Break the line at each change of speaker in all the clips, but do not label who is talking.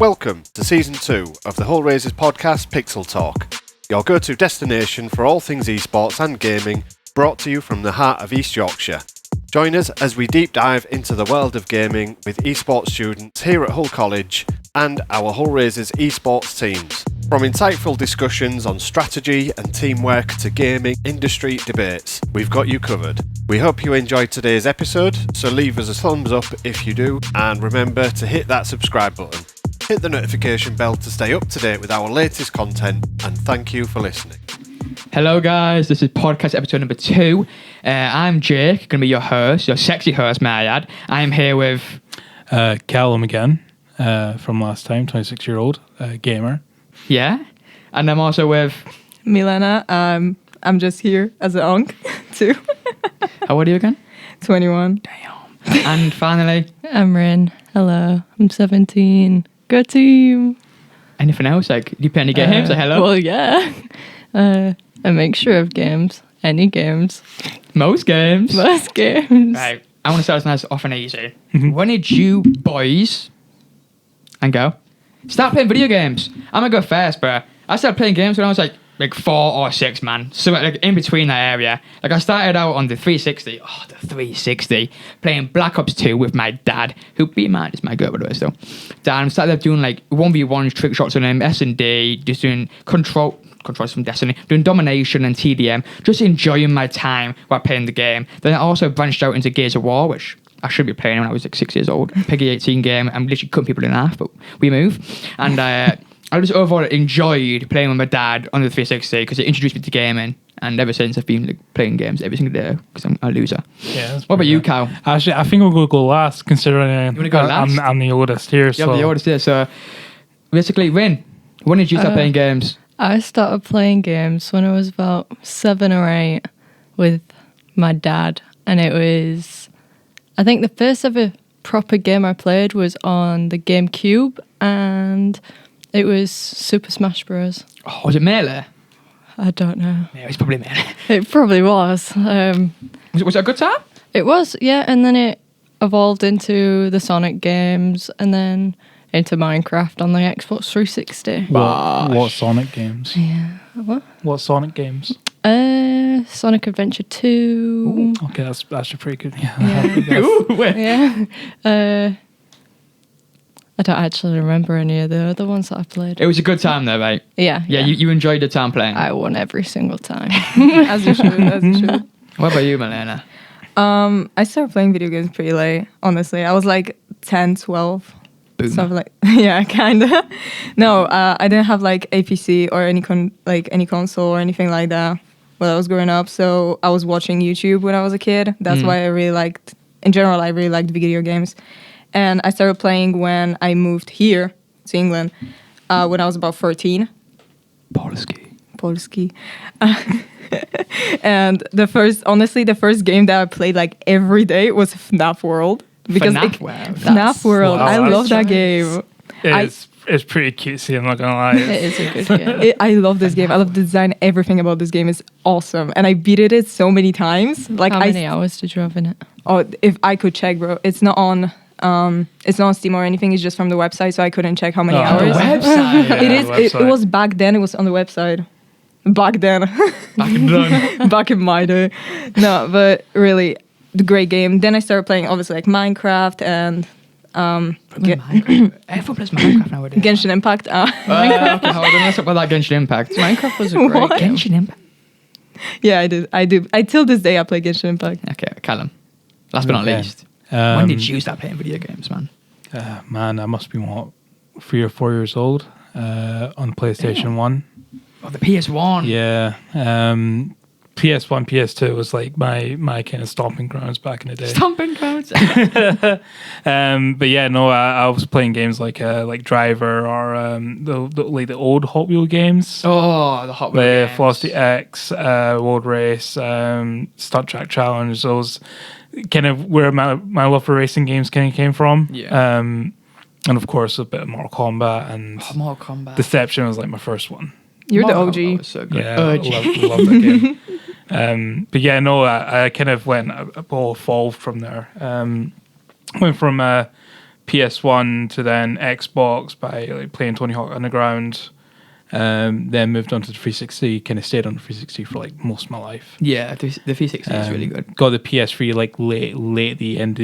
Welcome to Season 2 of the Hull Raisers podcast PixelTalk, your go-to destination for all things esports and gaming, brought to you from the heart of East Yorkshire. Join us as we deep dive into the world of gaming with esports students here at Hull College and our Hull Raisers esports teams. From insightful discussions on strategy and teamwork to gaming industry debates, we've got you covered. We hope you enjoyed today's episode, so leave us a thumbs up if you do, and remember to hit that subscribe button. Hit the notification bell to stay up to date with our latest content, and thank you for listening.
Hello guys, this is podcast episode number 2. I'm Jake, going to be your host, your sexy host, may I add. I'm here with...
Kalam again, from last time, 26-year-old gamer.
Yeah, and I'm also with...
Milena. I'm just here as an onk, too.
How old are you again?
21.
Damn. And finally...
I'm Rin. Hello, I'm 17. Go team.
Anything else? Like, do you play any games? Hello?
Well, yeah. A mixture of games. Any games.
Most games.
Most games.
Right, I want to start this nice, off and easy. When did you boys... and go... start playing video games? I'm going to go first, bro. I started playing games when I was like 4 or 6, man. So like in between that area. Like I started out on the 360. Oh, the 360. Playing Black Ops 2 with my dad, who, be in mind, is my girl, by the way, still. Dad, I started doing like 1v1 trick shots on him, S&D, just doing controls from Destiny, doing domination and TDM, just enjoying my time while playing the game. Then I also branched out into Gears of War, which I should be playing when I was like 6 years old. Peggy 18 game. I'm literally cutting people in half, but we move. And I just overall enjoyed playing with my dad on the 360 because it introduced me to gaming. And ever since, I've been like, playing games every single day because I'm a loser.
Yeah.
What about you, Cal?
Actually, I think we'll go last, considering I'm the oldest here.
You're the oldest here, so basically, Rin, when did you start playing games?
I started playing games when I was about 7 or 8 with my dad. And it was... I think the first ever proper game I played was on the GameCube, and it was Super Smash Bros.
Oh, was it Melee?
I don't know.
Yeah, it's probably Melee.
It probably was.
Was it a good time?
It was, yeah, and then it evolved into the Sonic games, and then into Minecraft on the Xbox 360.
What Sonic games?
Yeah. What
Sonic games?
Sonic Adventure 2.
Ooh, okay, that's actually pretty good.
Yeah. Yeah. I don't actually remember any of the other ones that I played.
It was a good time though, right?
Yeah.
You enjoyed the time playing?
I won every single time.
As you should, as you should.
What about you, Milena?
I started playing video games pretty late, honestly. I was like 10, 12.
Boom.
Something like, yeah, kind of. No, I didn't have like a PC or any console or anything like that when I was growing up. So I was watching YouTube when I was a kid. That's why I really liked video games. And I started playing when I moved here to England when I was about 13. Polski. And the first game that I played like every day was FNAF World. Because FNAF World.
Wow,
I love that game.
It's pretty cutesy, I'm not gonna lie.
It is a good game.
I love this game. I love the design. Everything about this game is awesome. And I beat it so many times. Like
How many hours did you have in it?
Oh, if I could check, bro. It's not on Steam or anything. It's just from the website, so I couldn't check how many hours.
The website.
Yeah,
It was back then. It was on the website. Back then. Back in my day. No, but really, the great game. Then I started playing obviously like Minecraft and
Everyone plays Minecraft nowadays.
Genshin Impact.
Okay, hold on. Let's talk about that Genshin Impact.
Minecraft was a great game.
Genshin Impact.
Yeah, I do. Till this day, I play Genshin Impact.
Okay, Callum. Last but not least, when did you start playing video games, man?
Man, I must be 3 or 4 years old on PlayStation 1.
Oh, the PS1.
Yeah. PS1, PS2 was like my kind of stomping grounds back in the day.
Stomping grounds.
But yeah, no, I was playing games like Driver or the old Hot Wheel games.
Oh, the Hot Wheel games.
Velocity X, World Race, Stunt Track Challenge. Those kind of where my love for racing games kind of came from.
Yeah.
And of course a bit of Mortal Kombat and
Mortal Kombat.
Deception was like my first one.
You're the
Mortal
OG.
Kombat was so good.
Yeah, I love that game. But yeah, no, I kind of evolved from there. Went from PS1 to then Xbox by like playing Tony Hawk Underground. Then moved on to the 360. Kind of stayed on the 360 for like most of my life.
Yeah, the 360 is really good.
Got the PS3 like late the end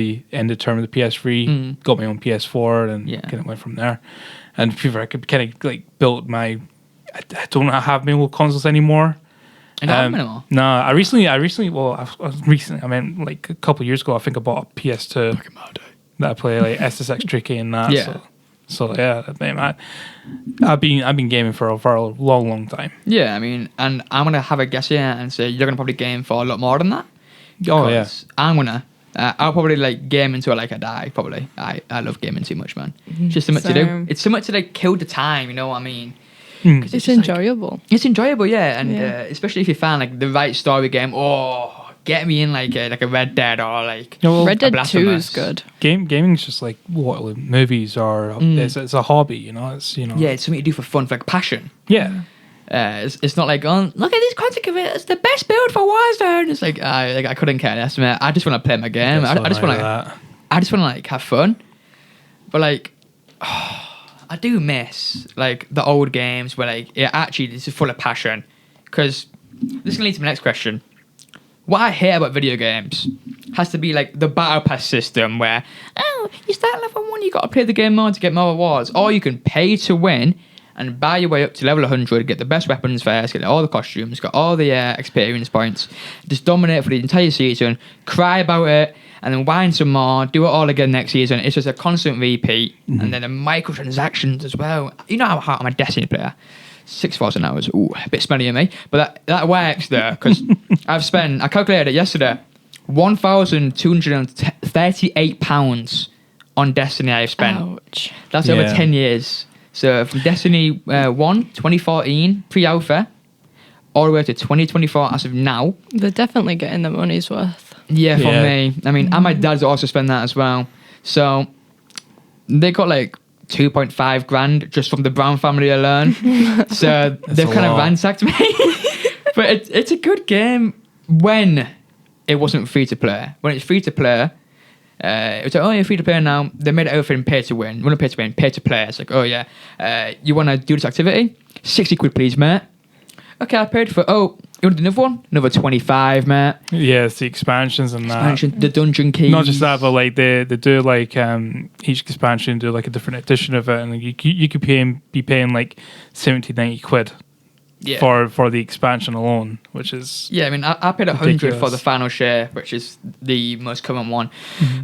of term of the PS3. Got my own PS4 and kind of went from there. And I could kind of like built my. I don't have my old consoles anymore.
And anymore?
No, I recently. I mean, like a couple of years ago, I think I bought a PS2 that I play like SSX Tricky and that.
Yeah.
So yeah, I've been gaming for a long time.
Yeah, I mean, and I'm gonna have a guess here and say you're gonna probably game for a lot more than that.
Oh yeah,
I'm gonna. I'll probably like game until like I die. Probably. I love gaming too much, man. It's just something to do. It's something to like kill the time. You know what I mean?
It's enjoyable.
It's enjoyable, yeah, and
Yeah.
especially if you found like the right story game. Oh, get me in like a Red Dead or like
Red Dead 2
Blasphemous.
is good.
Gaming's just like what like, movies are. It's a hobby, you know. It's
Yeah, it's something you do for fun, for like passion.
yeah.
It's not like, oh, look at this content of it. It's the best build for Warzone. It's like I couldn't care less, man. I just want to play my game. I just want to like have fun. But like, I do miss like the old games where like it actually this is full of passion. Because this can lead to my next question. What I hate about video games has to be like the battle pass system where you start level 1, you got to play the game more to get more rewards, or you can pay to win and buy your way up to level 100, get the best weapons first, get all the costumes, got all the experience points, just dominate for the entire season, cry about it, and then whine some more, do it all again next season. It's just a constant repeat. And then the microtransactions as well. You know how hard I'm a Destiny player. 6,000 hours. Ooh, a bit smelly of me. But that works there, because I calculated it yesterday, £1,238 on Destiny I've spent.
Ouch.
That's over 10 years. So from Destiny 1, 2014, pre-alpha, all the way to 2024 as of now.
They're definitely getting the money's worth.
Yeah, for me. I mean, and my dad's also spent that as well. So they got like 2.5 grand just from the Brown family alone. So they've kind of ransacked me. But it's a good game when it wasn't free to play. When it's free to play, it's like, oh, you're free to play now. They made everything pay to win. We're not pay to win, pay to play. It's like, oh yeah, you want to do this activity? 60 quid, please, mate. Okay, I paid for. Oh, you want another one? Another 25, mate.
Yeah, it's the expansions and that.
The dungeon keys.
Not just that, but like they do like each expansion do like a different edition of it, and like, you could be paying like 70, 90 quid.
Yeah.
For the expansion alone, which is
I mean, I paid 100 for the final share, which is the most common one.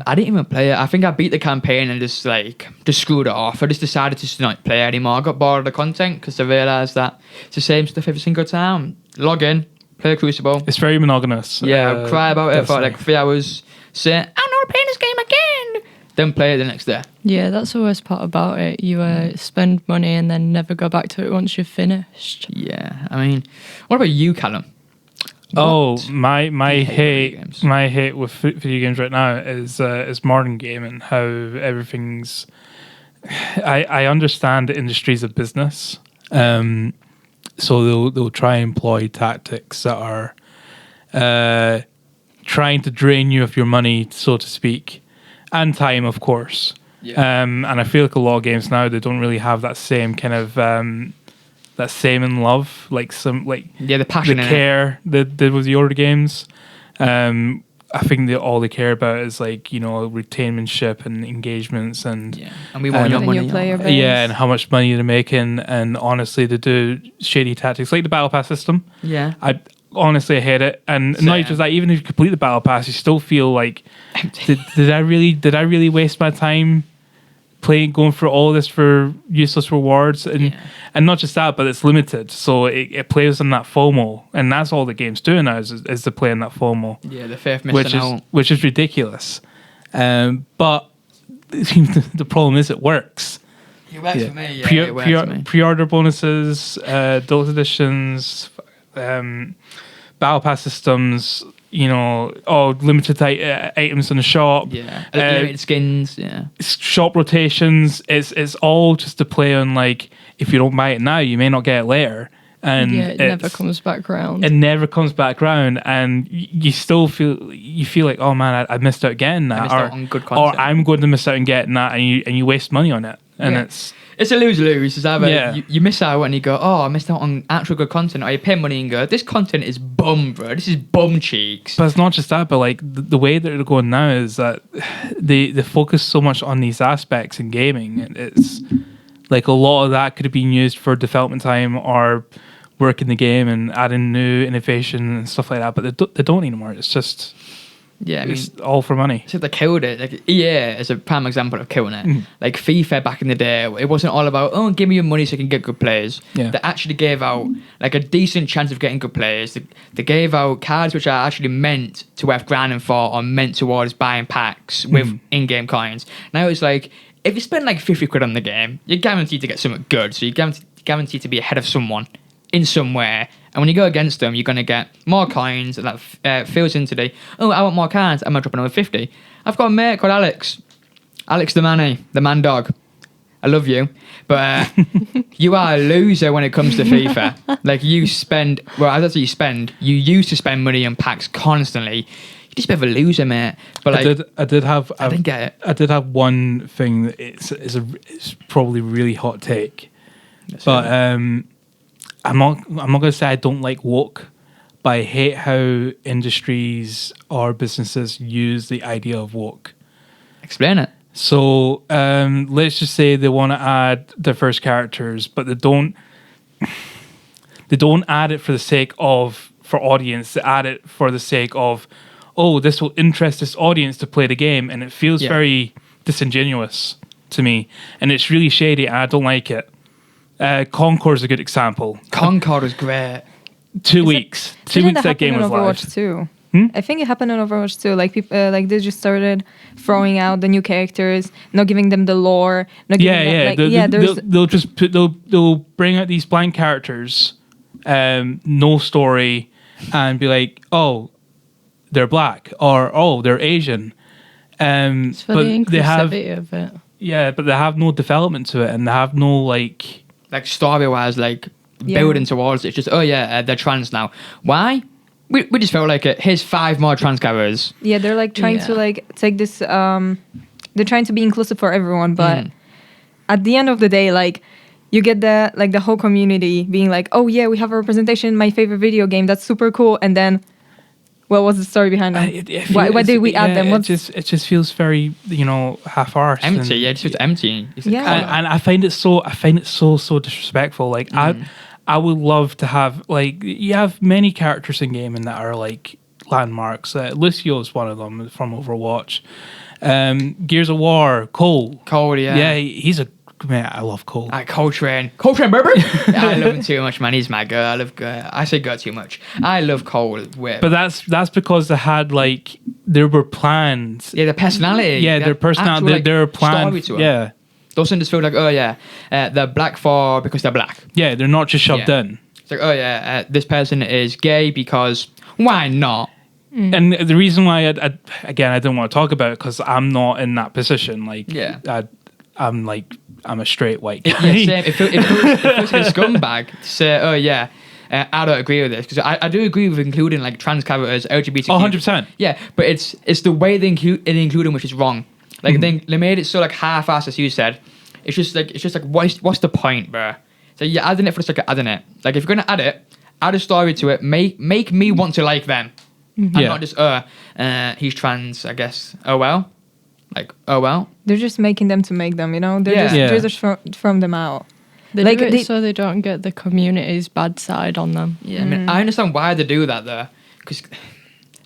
I didn't even play it. I think I beat the campaign and just screwed it off. I just decided to just not play anymore. I got bored of the content because I realised that it's the same stuff every single time. Log in, play Crucible.
It's very monogamous.
Yeah, cry about it for like 3 hours. Say, I'm not playing this game again. Then play it the next day.
Yeah, that's the worst part about it. You spend money and then never go back to it once you've finished.
Yeah, I mean, what about you, Callum?
Oh, my hate with video games right now is modern gaming. How everything's. I understand the industry's a business, so they'll try and employ tactics that are trying to drain you of your money, so to speak. And time, of course. Yeah. And I feel like a lot of games now, they don't really have that same kind of that same in love, like
the passion,
the care that did with the older games. I think all they care about is like retainmentship and engagements and
we want your money.
And how much money they're making. And honestly, they do shady tactics like the battle pass system.
Yeah,
Honestly, I hate it, and not just that. Even if you complete the battle pass, you still feel like, did I really waste my time going for all this for useless rewards? And not just that, but it's limited, so it plays on that FOMO, and that's all the game's doing now is to play on that FOMO.
Yeah, the fear of missing out,
which is ridiculous. But the problem is it works.
It works for me. Yeah, it works for me.
Pre-order bonuses, deluxe editions. Battle pass systems, limited items in the shop,
limited skins,
shop rotations. It's all just to play on like if you don't buy it now, you may not get it later, and
it never comes back around.
It never comes back around, and you still feel like, oh man, I missed out getting that,
I missed out on good content.
or I'm going to miss out on getting that, and you waste money on it, and
it's a lose-lose. It's either you miss out and you go, oh, I missed out on actual good content, or you pay money and go, this content is bum, bro. This is bum cheeks.
But it's not just that, but like the way that they're going now is that they focus so much on these aspects in gaming. It's like a lot of that could have been used for development time or work in the game and adding new innovation and stuff like that, but they don't anymore. It's just it's all for money.
So they killed it. Like EA is a prime example of killing it. Like FIFA back in the day, it wasn't all about, oh, give me your money so you can get good players.
Yeah.
They actually gave out like a decent chance of getting good players. They gave out cards which are actually meant to worth grinding for, or meant towards buying packs with in-game coins. Now it's like, if you spend like 50 quid on the game, you're guaranteed to get something good. So you're guaranteed to be ahead of someone in somewhere. And when you go against them, you're going to get more coins. And that feels into the, oh, I want more cards. I'm going to drop another 50. I've got a mate called Alex the man dog. I love you. But you are a loser when it comes to FIFA. Like you used to spend money on packs constantly. You're just a bit of a loser, mate. But like,
I didn't get it.
I
did have one thing that it's probably a really hot take. I'm not going to say I don't like woke, but I hate how industries or businesses use the idea of woke.
Explain it.
So let's just say they want to add diverse characters, but they don't add it for the sake of for audience. They add it for the sake of, oh, this will interest this audience to play the game, and it feels very disingenuous to me, and it's really shady, and I don't like it. Concord's a good example.
Concord was great.
2 weeks. 2 weeks that game was live.
Overwatch too. I think it happened in Overwatch too. Like people, like they just started throwing out the new characters, not giving them the lore. Not giving them,
they'll bring out these blank characters, no story, and be like, oh, they're black, or oh, they're Asian.
It's for the inclusivity of it.
Yeah, but they have no development to it, and they have no like
story-wise, building towards it. It's just, they're trans now. Why? We just felt like it. Here's 5 more trans characters.
Yeah, they're like trying to take this. They're trying to be inclusive for everyone, but at the end of the day, you get the whole community being like, oh yeah, we have a representation in my favorite video game. That's super cool. And then, what was the story behind them? Why did we add them?
It just feels very half-arsed.
Empty. It's just empty.
And I find it so disrespectful. Like I would love to have you have many characters in gaming that are like landmarks. Lucio is one of them from Overwatch. Gears of War, Cole.
Yeah,
he's a man. I love Cole.
Coltrane, baby. I love him too much, man. He's my girl. I love. I say girl too much. I love Cole.
But that's because they had there were plans.
Yeah, their personality.
Yeah, their personality. Their plan. Yeah.
Doesn't just feel like, they're black because they're black.
Yeah, they're not just shoved in.
It's like, this person is gay because why not?
And the reason why I didn't want to talk about it because I'm not in that position. I'm a straight white guy.
Same. It feels like a scumbag to say, I don't agree with this because I do agree with including trans characters, LGBTQ.
100%.
Yeah, but it's the way they include them which is wrong. They made it so half-assed, as you said. It's just what's the point, bro? So you're adding it for the sake of adding it. If you're gonna add it, add a story to it. Make me want to like them, and not just he's trans. I guess. Oh well.
They're just making them to make them. They're just from them out.
They do it so they don't get the community's bad side on them.
Yeah, I mean I understand why they do that though, because.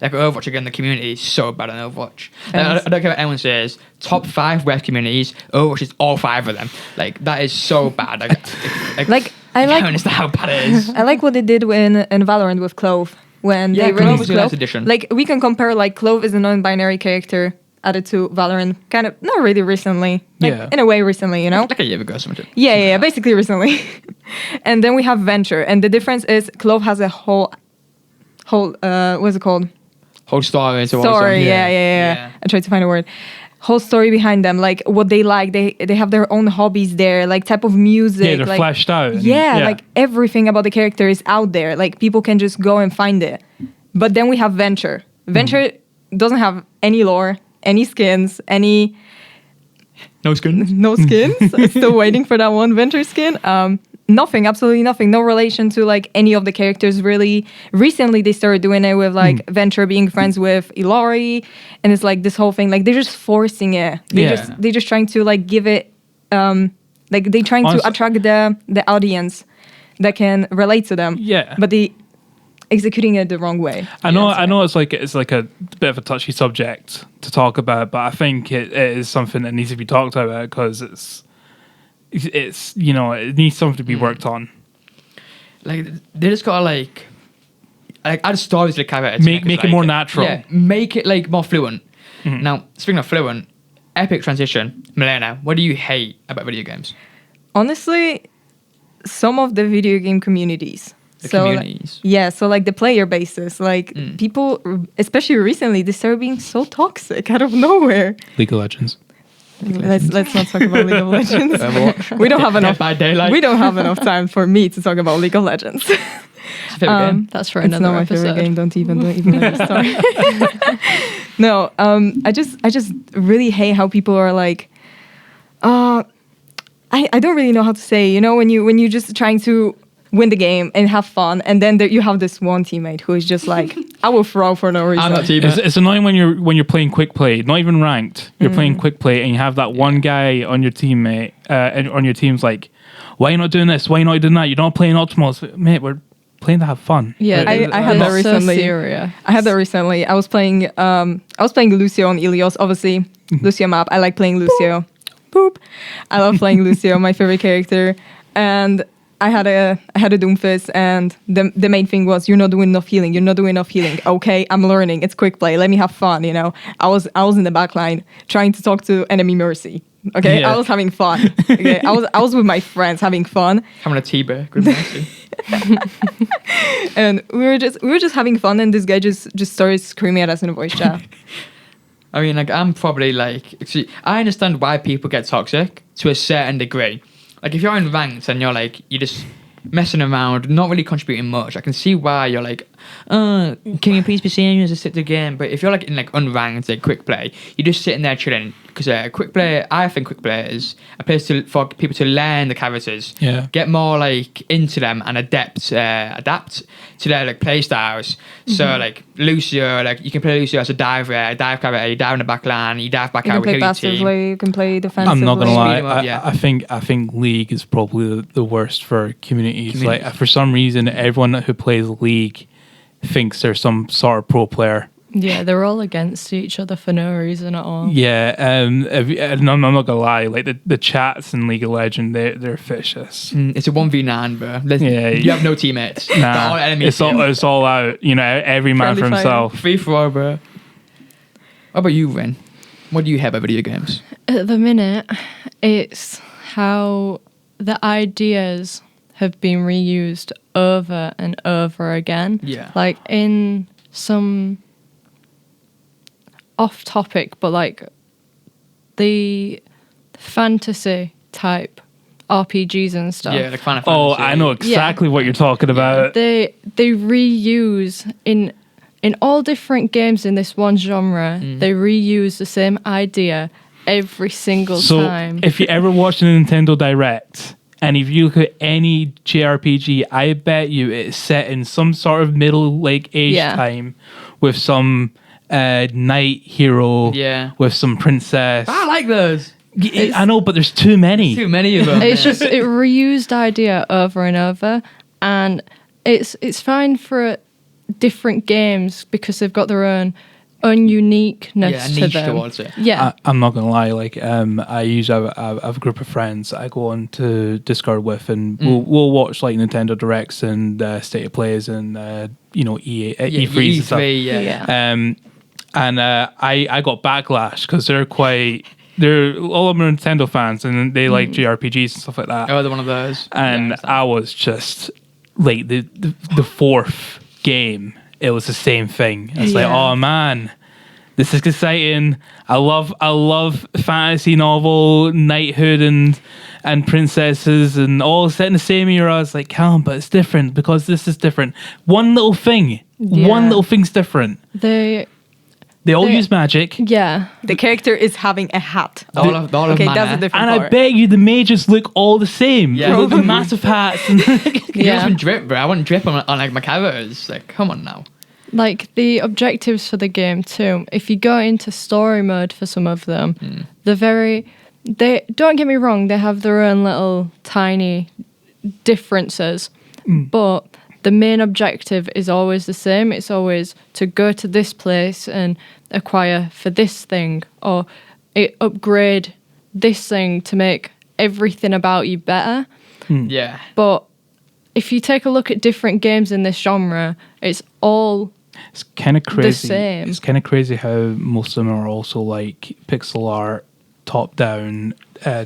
Overwatch again, the community is so bad on Overwatch. I don't care what anyone says. Top 5 web communities, Overwatch is all 5 of them. That is so bad. I understand how bad it is.
I like what they did in Valorant with Clove when they released Clove.
Edition.
We can compare Clove is a non-binary character added to Valorant, kind of not really recently. In a way, recently,
Like a year ago, or something.
Yeah, basically recently. And then we have Venture, and the difference is Clove has a whole what's it called?
Whole story.
Yeah. I tried to find a word. whole story behind them, like what they like. They have their own hobbies there, like type of music.
Yeah, they're
like,
fleshed out. and-
Yeah, like everything about the character is out there. Like people can just go and find it. But then we have Venture. Venture doesn't have any lore, any skins, any
No skin.
no skins. Still waiting for that one Venture skin. Nothing, absolutely nothing. No relation to like any of the characters really. Recently they started doing it with like Venture being friends with Ilari, and it's like this whole thing. Like they're just forcing it. They're just trying to like give it like they're trying to attract the audience that can relate to them.
Yeah.
But they executing it the wrong way.
I know it's like a bit of a touchy subject to talk about, but I think it is something that needs to be talked about because it's you know, it needs something to be worked on.
Like they just gotta like add stories to the character.
Make it more natural.
Yeah, make it like more fluent. Now, speaking of fluent, epic transition. Milena, what do you hate about video games?
Honestly, some of the video game communities.
Communities.
Yeah, so like the player bases, like people, especially recently, they started being so toxic out of nowhere.
League of Legends.
Let's not talk about League of Legends. We don't have enough.
By Daylight.
We don't have enough time for me to talk about League of Legends.
Favorite game?
That's for
It's
another
not my
episode.
favorite game. Don't even let me start. No, I just really hate how people are like, I don't really know how to say. You know, when you just trying to win the game and have fun, and then you have this one teammate who is just like, I will throw for no reason.
I'm not teammate.
It's annoying when you're playing quick play, not even ranked. You're playing quick play, and you have that one guy on your teammate, on your team's like, why are you not doing this? Why are you not doing that? You're not playing optimal. It's like, mate, we're playing to have fun.
Yeah,
I had that
it's
recently.
So serious.
I had that recently. I was playing Lucio on Ilios, obviously. Lucio map. I like playing Lucio. Boop. I love playing Lucio, my favorite character. And I had a Doomfist, and the main thing was, you're not doing enough healing. You're not doing enough healing. Okay, I'm learning. It's quick play. Let me have fun. You know, I was in the back line trying to talk to enemy Mercy. Okay,
Yeah.
I was having fun. Okay, I was with my friends having fun,
Having a tea-bear. Good mercy.
and we were just having fun. And this guy just started screaming at us in a voice chat.
I mean, like, I'm probably like, see, I understand why people get toxic to a certain degree. Like, if you're in ranks and you're like, you're just messing around, not really contributing much, I can see why you're like, can you please be serious and sit the game? But if you're like in like unranked, like quick play, you're just sitting there chilling. Because quick play, I think quick play is a place for people to learn the characters, get more like into them and adapt to their like play styles. So like Lucio, like you can play Lucio as a dive character. You dive in the back line, you dive back
You
out
can
with
play
your team.
passively. You can play defensively.
I'm not gonna lie.
Speed 'em up, yeah.
I think League is probably the worst for communities. Like for some reason, everyone who plays League thinks they're some sort of pro player.
Yeah, they're all against each other for no reason at all.
Yeah, and I'm not gonna lie. Like the chats in League of Legends, they're vicious.
It's a 1v9, bro.
Yeah.
You have no teammates. They're all
Nah,
enemies.
it's all out. You know, every man for
Friendly fire.
himself.
Free for all, bro. What about you, Rin? What do you have about video games?
At the minute, it's how the ideas have been reused over and over again.
Yeah.
Like in some off topic, but like the fantasy type RPGs and stuff.
Yeah, like Final
Oh,
Fantasy.
I know exactly what you're talking about.
They reuse in all different games in this one genre. They reuse the same idea every single
So
time.
if you ever watch a Nintendo Direct, and if you look at any JRPG, I bet you it's set in some sort of middle age
Yeah.
time with some knight hero, with some princess.
I like those.
I know, but there's too many.
Too many of them.
It's just it reused idea over and over, and it's fine for different games because they've got their own ununiqueness to
niche
them.
towards it.
Yeah,
I'm not gonna lie. Like, I usually have a group of friends I go on to Discord with, and we'll watch like Nintendo Directs and State of Plays and E3s and stuff.
E3, yeah.
And I got backlash because they're all of them are Nintendo fans and they like JRPGs and stuff like that.
Oh, they're one of those.
And
Yeah,
I was just like the fourth game, it was the same thing. It's like,
Yeah.
oh man, this is exciting. I love fantasy novel, knighthood and princesses and all set in the same era. It's like, Callum, but it's different because this is different. One little thing's different. They all use magic.
Yeah.
The character is having a hat.
All of
Okay,
mana.
that's a different
And
part.
I bet you the mages look all the same.
Yeah.
With the massive hats. And
Yeah. Even drip, bro. I want drip on like my characters. Like, come on now.
Like the objectives for the game too. If you go into story mode for some of them, they don't get me wrong, they have their own little tiny differences, but the main objective is always the same. It's always to go to this place and acquire for this thing, or upgrade this thing to make everything about you better.
Yeah.
But if you take a look at different games in this genre, it's all
it's kind of crazy.
the same.
It's kind of crazy how most of them are also like pixel art, top down,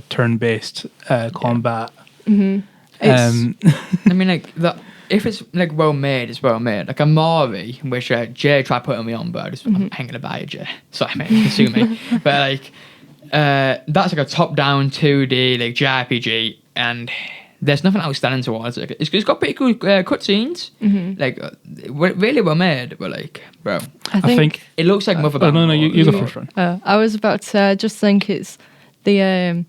turn-based combat.
I mean, like if it's like well made, it's well made. Like a Mari, which Jay tried putting me on, but I'm gonna buy it, Jay. Sorry, mate, you can sue me. But like, that's like a top-down 2D like JRPG, and there's nothing outstanding towards it. It's got pretty cool cutscenes, like really well made. But like, bro,
I think
it looks like Mother.
No, you go first one.
I was about to say, I just think it's the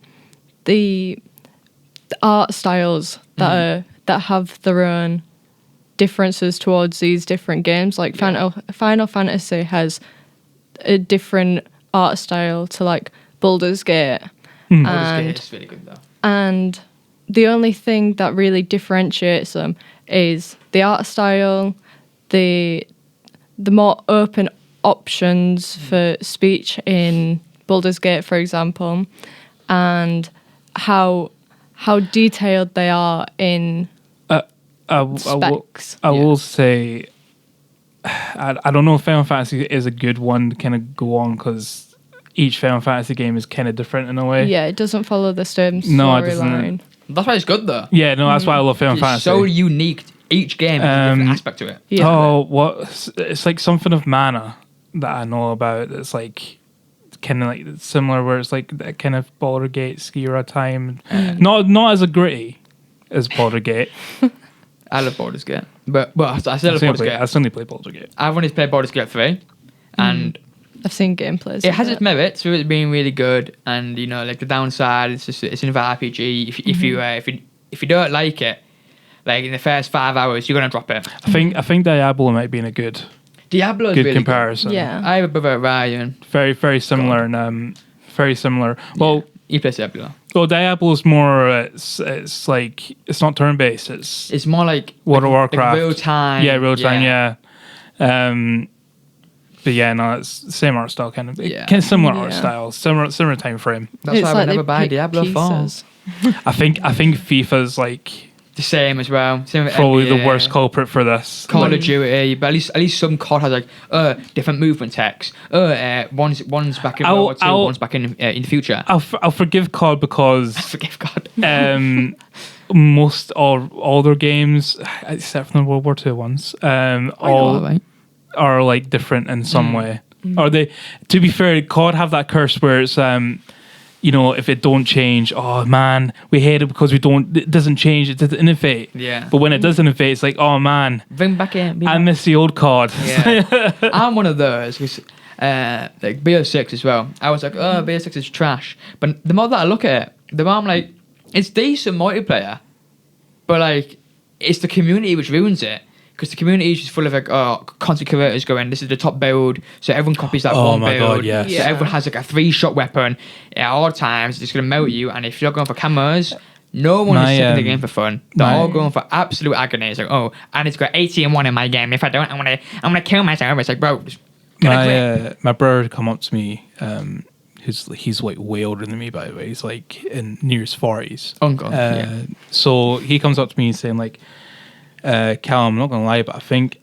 art styles that have their own differences towards these different games. Like Final Fantasy has a different art style to like Baldur's Gate,
It's really good though.
and the only thing that really differentiates them is the art style, the more open options for speech in Baldur's Gate, for example, and how detailed they are in specs.
I will say, I don't know if Final Fantasy is a good one to kind of go on because each Final Fantasy game is kind of different in a way.
Yeah, it doesn't follow the same
No, it doesn't.
storyline.
That's why it's good though.
Yeah, no, that's why I love Final
It's
Fantasy.
so unique. Each game has a different aspect to it.
Yeah.
Oh, what? It's like something of mana that I know about. It's like kind of like similar, where it's like that kind of Baldur's Gate Skira time. Not as a gritty as Baldur's Gate.
I love Baldur's Gate, but I still love Baldur's Gate.
I still only play Baldur's Gate.
I've only played Baldur's Gate 3, and
I've seen gameplays.
it
of
has its merits for it being really good. And you know, like the downside, it's another RPG. If you don't like it, like in the first 5 hours, you're gonna drop it.
I think Diablo might be in a good
Diablo is
good
really
comparison.
Yeah.
good. I have a brother Ryan.
Very similar and very similar. Well,
He plays Diablo.
well, Diablo's more. It's like it's not turn based.
It's more like
World of Warcraft.
like real time.
Yeah, real time. Yeah. But yeah, no, it's the same art style, kind of.
Yeah.
Kind of similar art
Yeah.
style, similar time frame.
That's
It's
why I
like
would
they
never buy
pick
Diablo 4.
pieces.
I think FIFA's like
The same as well. Same with
probably the
NBA,
worst culprit for this.
Call of Duty, but at least some COD has like different movement text. One's back in World War II, one's back in the future.
I'll forgive COD because
Forgive God.
most all their games, except for the World War II ones, all
right.
are like different in some way. Or they, to be fair, COD have that curse where it's you know, if it don't change, oh man, we hate it because it doesn't change, it doesn't innovate.
Yeah.
But when it does innovate, it's like, oh man,
Bring back in.
I miss the old COD.
Yeah. I'm one of those. 'Cause, like BO6 as well. I was like, oh, BO6 is trash. But the more that I look at it, the more I'm like, it's decent multiplayer. But like, it's the community which ruins it. Because the community is just full of like, content creators going, this is the top build, so everyone copies that
Oh
one
my
build.
God, yes.
So everyone has like a 3-shot weapon at all times. It's going to melt you. And if you're going for cameras, no one is taking the game for fun. They're all going for absolute agony. It's like, oh, and it's got 80-1 in my game. If I don't, I'm gonna kill myself. It's like, bro, just
My brother come up to me, he's like way older than me, by the way. He's like in near his 40s.
Uncle, yeah.
So he comes up to me saying like, Callum, I'm not gonna lie, but I think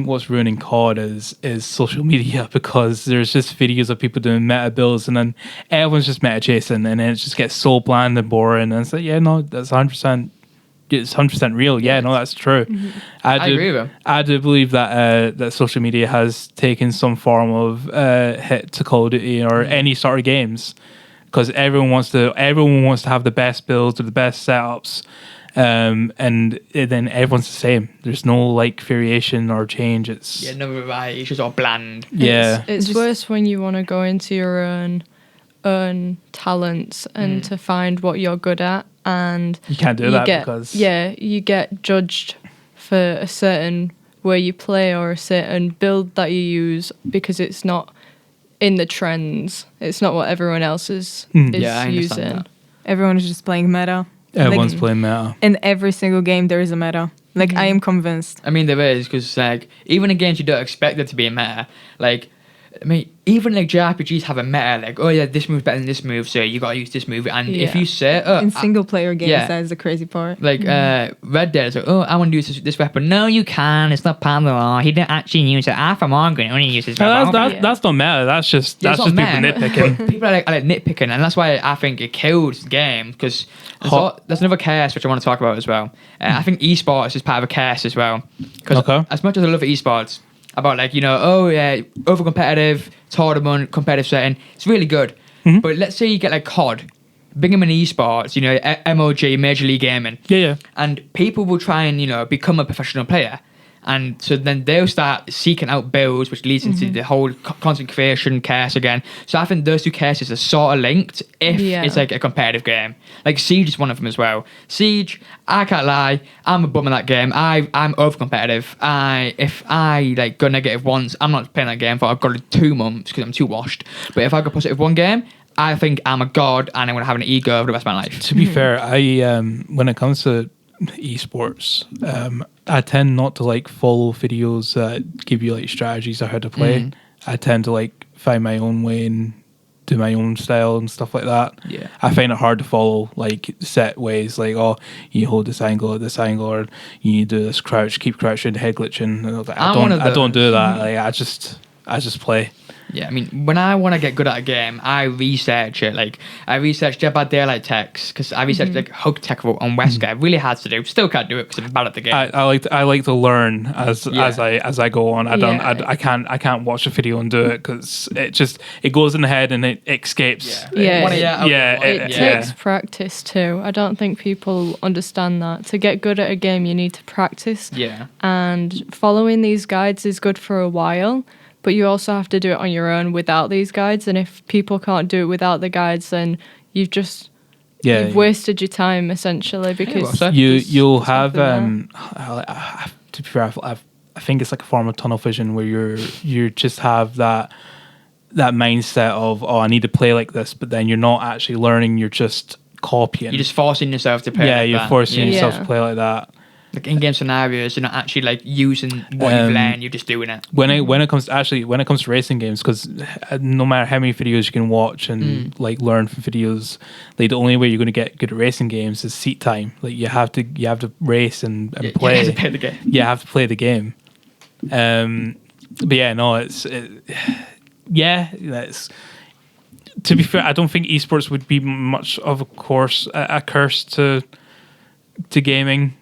what's ruining COD is social media, because there's just videos of people doing meta builds and then everyone's just meta chasing, and then it just gets so bland and boring. And it's like, yeah, no, that's 100% it's 100% real. Yeah, no, that's true.
I agree with him.
I do believe that that social media has taken some form of hit to Call of Duty or any sort of games, because everyone wants to have the best builds or the best setups, and then everyone's the same. There's no like variation or change. It's
no variety. It's just all bland.
Yeah,
It's worse when you want to go into your own talents and to find what you're good at, and
you can't do that because
you get judged for a certain way you play or a certain build that you use because it's not in the trends. It's not what everyone else is
I understand
using.
that.
Everyone is just playing meta.
everyone's playing meta.
In every single game, there is a meta. Like, I am convinced.
I mean, there is, because like even in games you don't expect there to be a meta. Like, I mean, even like JRPGs have a meta. Like, oh yeah, this move's better than this move, so you gotta use this move. And if you say,
In single player games,
yeah.
that is the crazy part.
like Red Dead is like, oh, I want to use this weapon. No, you can. It's not part of the law. He didn't actually use it. Alpha Morgan only uses weapon.
That's not meta. That's just
Yeah, it's
people
not meta.
nitpicking.
People are like nitpicking, and that's why I think it killed the game. Because there's another curse which I want to talk about as well. I think esports is part of a curse as well. Because as much as I love esports, about like over competitive tournament, competitive setting, it's really good. But let's say you get like COD, bring them in esports, MOG, Major League Gaming, and people will try and become a professional player. And so then they'll start seeking out builds, which leads into the whole content creation curse again. So I think those two curses are sort of linked if it's like a competitive game. Like Siege is one of them as well. Siege, I can't lie, I'm a bum in that game. I'm over competitive. If I like go negative once, I'm not playing that game for I've got 2 months because I'm too washed. But if I go positive one game, I think I'm a god and I'm gonna have an ego for the rest of my life.
To be fair, I when it comes to esports, I tend not to like follow videos that give you like strategies of how to play. I tend to like find my own way and do my own style and stuff like that.
Yeah,
I find it hard to follow like set ways, like you hold this angle at this angle, or you need to do this crouch, keep crouching, head glitching. And I don't do that. Like I just play.
Yeah, I mean, when I want to get good at a game, I research it. Like, I research Dead by Daylight techs, because I researched like Hug Tech on Wesker. Really hard to do. Still can't do it because I'm bad at the game.
I like to learn as I go on. I can't watch a video and do it because it goes in the head and it escapes.
It takes practice too. I don't think people understand that. To get good at a game, you need to practice.
Yeah.
And following these guides is good for a while. But you also have to do it on your own without these guides. And if people can't do it without the guides, then you've wasted your time essentially, because
you'll have to be fair, I think it's like a form of tunnel vision where you just have that mindset of I need to play like this, but then you're not actually learning. You're just copying.
You're just forcing yourself to play.
Yeah, you're forcing yourself to play like that.
Like in-game scenarios, you're not actually like using what you've learned. You're just doing it.
When it comes to racing games, because no matter how many videos you can watch and like learn from videos, like the only way you're going to get good at racing games is seat time. Like you have to race and play.
You have to play the game.
You have to play the game. But yeah, no, it's to be fair, I don't think esports would be much of a curse to gaming.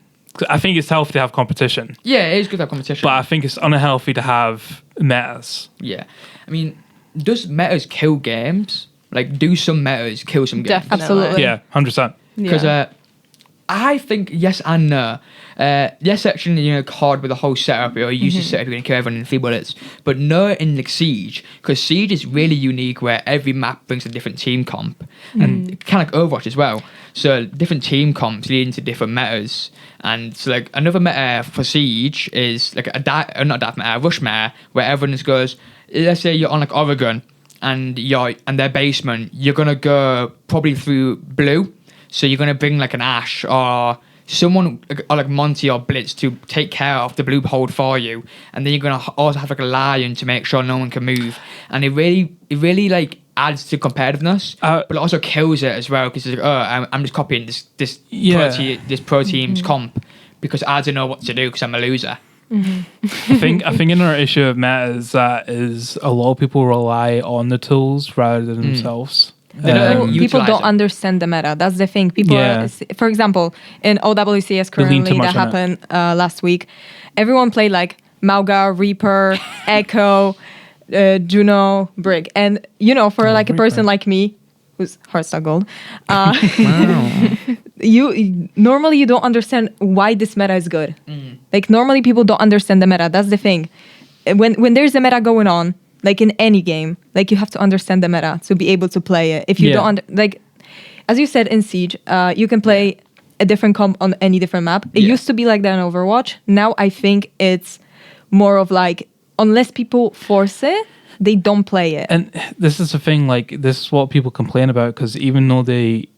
I think it's healthy to have competition.
Yeah, it is good to have competition.
But I think it's unhealthy to have metas.
Yeah. I mean, does metas kill games? Like, do some metas kill some games?
Definitely.
Absolutely.
Yeah, 100%.
Because I think yes and no. Yes, actually, COD with the whole setup, or you use the setup, you're going to kill everyone in 3 bullets. But no in like Siege, because Siege is really unique where every map brings a different team comp. And kind of like Overwatch as well. So different team comps leading to different metas. And so like another meta for Siege is like a rush meta, where everyone just goes, let's say you're on like Oregon and their basement, you're going to go probably through blue. So you're going to bring like an Ash or someone or like Monty or Blitz to take care of the blue hold for you. And then you're going to also have like a Lion to make sure no one can move. And it really like adds to competitiveness, but it also kills it as well, because it's like, I'm just copying this pro team's comp because I don't know what to do because I'm a loser.
I think another issue of meta is that a lot of people rely on the tools rather than themselves.
They don't
People
utilize
don't
them.
understand the meta. That's the thing. People,
Yeah.
for example, in OWCS
lean too
currently
much
that
on it.
happened last week, everyone played like Mauga, Reaper, Echo, Juno, Brig, and for like a person
Reaper.
like me, who's Hearthstone Gold, you normally don't understand why this meta is good. Like normally people don't understand the meta. That's the thing. When there's a meta going on, like in any game, like you have to understand the meta to be able to play it. If you
Yeah.
don't like, as you said in Siege, you can play a different comp on any different map. It used to be like that in Overwatch. Now I think it's more of like, unless people force it, they don't play it.
And this is the thing, like, this is what people complain about, because even though they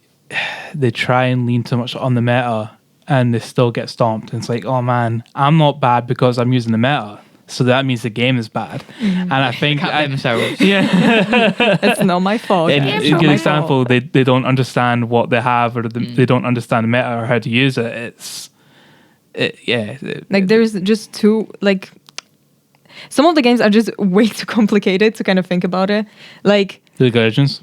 try and lean too much on the meta and they still get stomped, and it's like, oh man, I'm not bad because I'm using the meta, so that means the game is bad. And I think
Can't blame themselves.
It's not my fault.
and
It's
a
not
good
my
example,
fault.
they don't understand what they have, or they don't understand the meta or how to use it.
Like there's just too like some of the games are just way too complicated to kind of think about it. Like
League of Legends.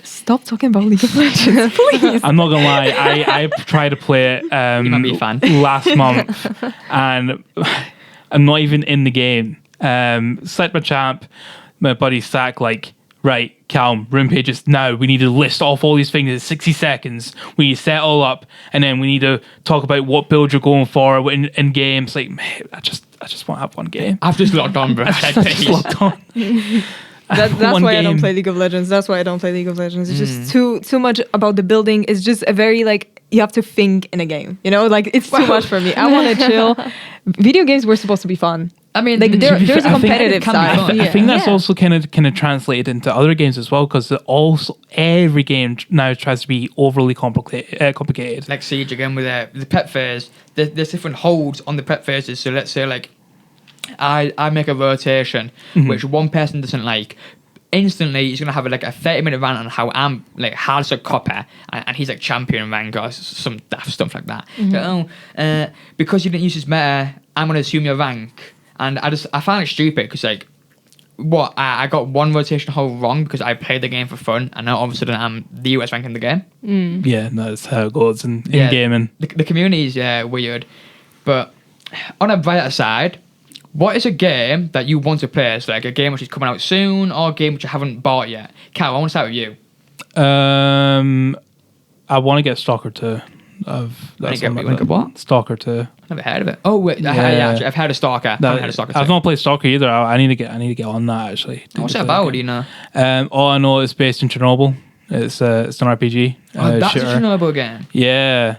Stop talking about League of Legends, please.
I'm not gonna lie, I tried to play it
You might be a fan.
last month, and I'm not even in the game. Select my champ, my buddy Sack, like, right, Kalam, room pages now. We need to list off all these things in 60 seconds. We need to set it all up, and then we need to talk about what build you're going for in games. Like, man, I just want to have one game.
I've just logged on, bro.
Just logged on.
That's
One
why I don't
game.
play League of Legends. That's why I don't play League of Legends. It's just too much about the building. It's just a very like you have to think in a game. Like it's too much for me. I want to chill. Video games were supposed to be fun.
I mean,
Like there's a
I think-
competitive
it can be
side.
fun.
I think that's
Yeah.
also kind of translated into other games as well, because also every game now tries to be overly complicated.
like Siege again with the prep phase. There's different holds on the prep phases. So let's say like I make a rotation which one person doesn't like. Instantly, he's gonna have like a 30-minute rant on how I'm like hard as a copper, and he's like champion rank or some daft stuff like that. So, because you didn't use this meta, I'm gonna assume your rank, and I find it stupid because like, what I got one rotation hole wrong because I played the game for fun, and now all of a sudden I'm the US rank in the game.
Yeah, no, that's how it goes in
Yeah,
gaming.
The community is weird, but on a brighter side, what is a game that you want to play? So like a game which is coming out soon, or a game which you haven't bought yet? Cal, I want to start with you.
I want to get Stalker 2.
get what?
Stalker 2.
Never heard of it. Oh wait,
Yeah.
actually, I've heard of Stalker. I haven't heard of Stalker.
I've not played Stalker either. I need to get on that actually.
What's it about? Do you know?
All I know is based in Chernobyl. It's an RPG.
Oh, that's
shooter.
a Chernobyl game.
Yeah.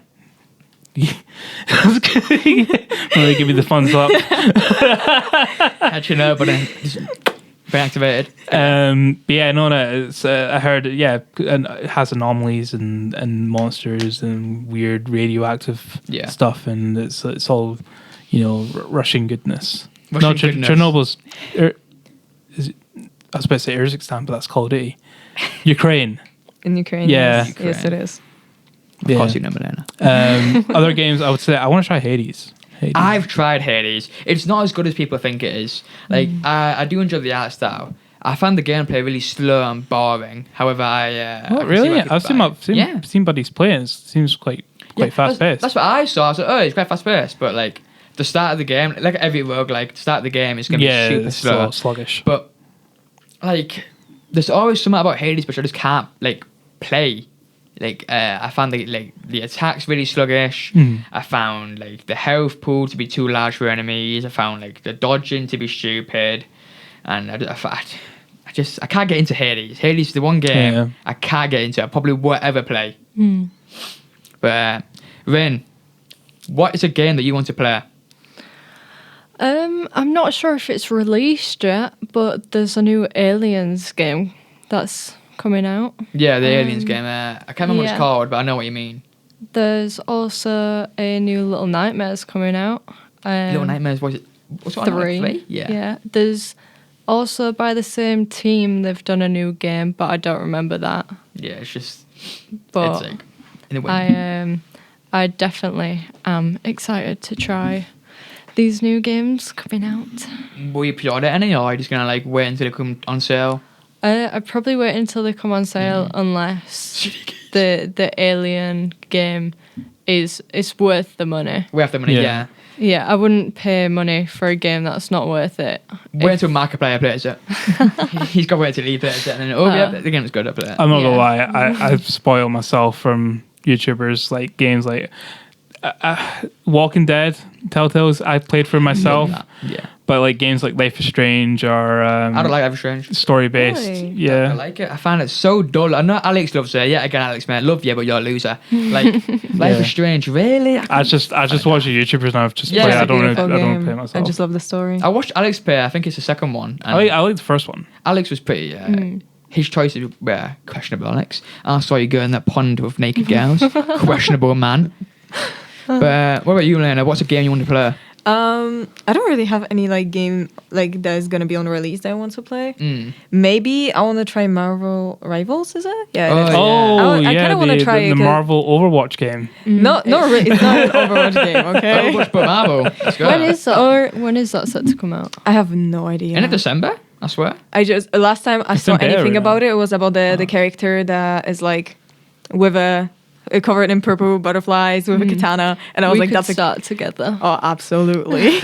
Really give me the thumbs up.
Actually, no, but then just been activated.
But yeah, no, it's I heard and it has anomalies and monsters and weird radioactive stuff, and it's all Russian goodness.
Goodness.
Chernobyl's I was about to say Urzikstan, but that's Call of Duty. Ukraine.
In Ukraine,
Yeah.
yes, it is.
Of course, you know Milena.
Other games, I would say I want to try Hades.
I've tried Hades. It's not as good as people think it is. Like I do enjoy the art style. I found the gameplay really slow and boring. However, I
Oh,
I can see
really?
why people
I've
buy it.
seen buddies playing. It seems quite fast paced.
That's what I saw. I was like, oh, it's quite fast paced. But like the start of the game, like every roguelike, the start of the game is going to be super
it's
slow.
sluggish.
But like, there's always something about Hades which I just can't like play. Like I found the attacks really sluggish. I found like the health pool to be too large for enemies. I found like the dodging to be stupid, and I can't get into Hades. Hades is the one game I can't get into. I probably won't ever play. But Rin, what is a game that you want to play?
I'm not sure if it's released yet, but there's a new Aliens game that's coming out.
Yeah, the Aliens game. I can't remember what it's
yeah.
called, but I know what you mean.
There's also a new Little Nightmares coming out.
Little Nightmares, what's it? What's it on, like, 3?
Yeah. There's also by the same team, they've done a new game, but I don't remember that.
Yeah, it's just.
But
it's like, in the wind.
I definitely am excited to try these new games coming out.
Will you pre-order any, or are you just gonna like wait until they come on sale?
I'd probably wait until they come on sale unless the Alien game is worth the money.
We have the money, yeah.
Yeah, I wouldn't pay money for a game that's not worth it.
Wait until Markiplier plays it. He's got to wait till he plays it, and then the game's good. I'll play it.
I'm not gonna lie, I've spoiled myself from YouTubers like games like Walking Dead, Telltales. I played for myself, but like games like Life is Strange or
I don't like Life is Strange.
Story based.
Really?
Yeah,
I like it. I find it so dull. I know Alex loves it. Yeah, again, Alex, man, love you, but you're a loser. Like Life is Strange, really?
I just watch the YouTubers now. Just
Yeah,
play.
it's a
I don't
Beautiful
play
game.
myself.
I just love the story.
I watched Alex play. I think it's the second one. And
I like the first one.
Alex was pretty. His choices were questionable, Alex. I saw you go in that pond with naked girls. Questionable, man. But what about you, Milena? What's a game you want to play?
I don't really have any like game like that is gonna be on release that I want to play. Maybe I want to try Marvel Rivals. Is it? Yeah. it is. I kinda wanna try it
the
'cause-
Marvel Overwatch game.
Not really. It's not an Overwatch game. Okay.
Overwatch but Marvel. Let's go.
When is that set to come out?
I have no idea.
End of December, I swear.
I just last time I saw
in
anything
Bay
about it was about the character that is like with a covered in purple butterflies with a katana, and I was
we
like,
could
"That's
start together.
oh, absolutely."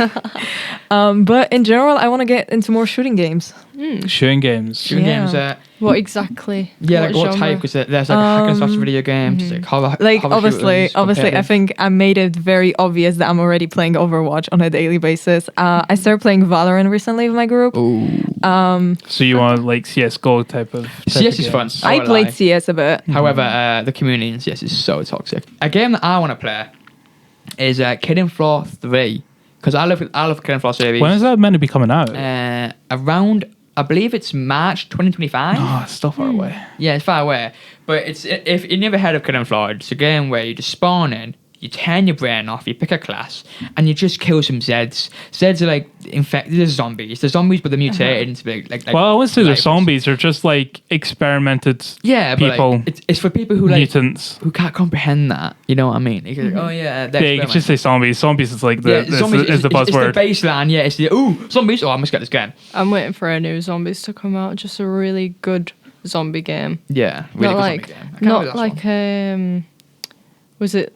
But in general, I want to get into more shooting games.
Shooting games.
Shooting
Yeah.
games.
What exactly?
Like what
genre?
type? Because there's like hack and slash video games, like horror.
Like
horror
obviously,
shooters,
I
competitive.
think I made it very obvious that I'm already playing Overwatch on a daily basis. I started playing Valorant recently with my group.
So you want like CS:GO type of
CS is
of
fun.
games.
I
I
won't
played
lie.
CS a bit.
However, the community in CS is so toxic. A game that I want to play is Killing Floor 3. Because I love Killing Floor series.
When is that meant to be coming out?
Around, I believe it's March 2025.
Oh, it's still far away.
Yeah, it's far away. But it's if you never heard of Killing Floor, it's a game where you just spawn in, you turn your brain off, you pick a class, and you just kill some Zeds. Zeds are like infected. They're zombies. They're zombies, but they're mutated into like.
Well, I wouldn't say they're
life.
zombies. They're just like experimented
Yeah, but
people,
like, it's for people who like
mutants.
who can't comprehend that. You know what I mean? You go, oh yeah,
Yeah, you could just say zombies. Zombies is like the
zombies
is the buzzword.
It's the baseline. Yeah, it's the zombies. Oh, I must get this game.
I'm waiting for a new Zombies to come out. Just a really good zombie game.
Yeah, really
Not
good
like
zombie game. I can't remember the last one.
was it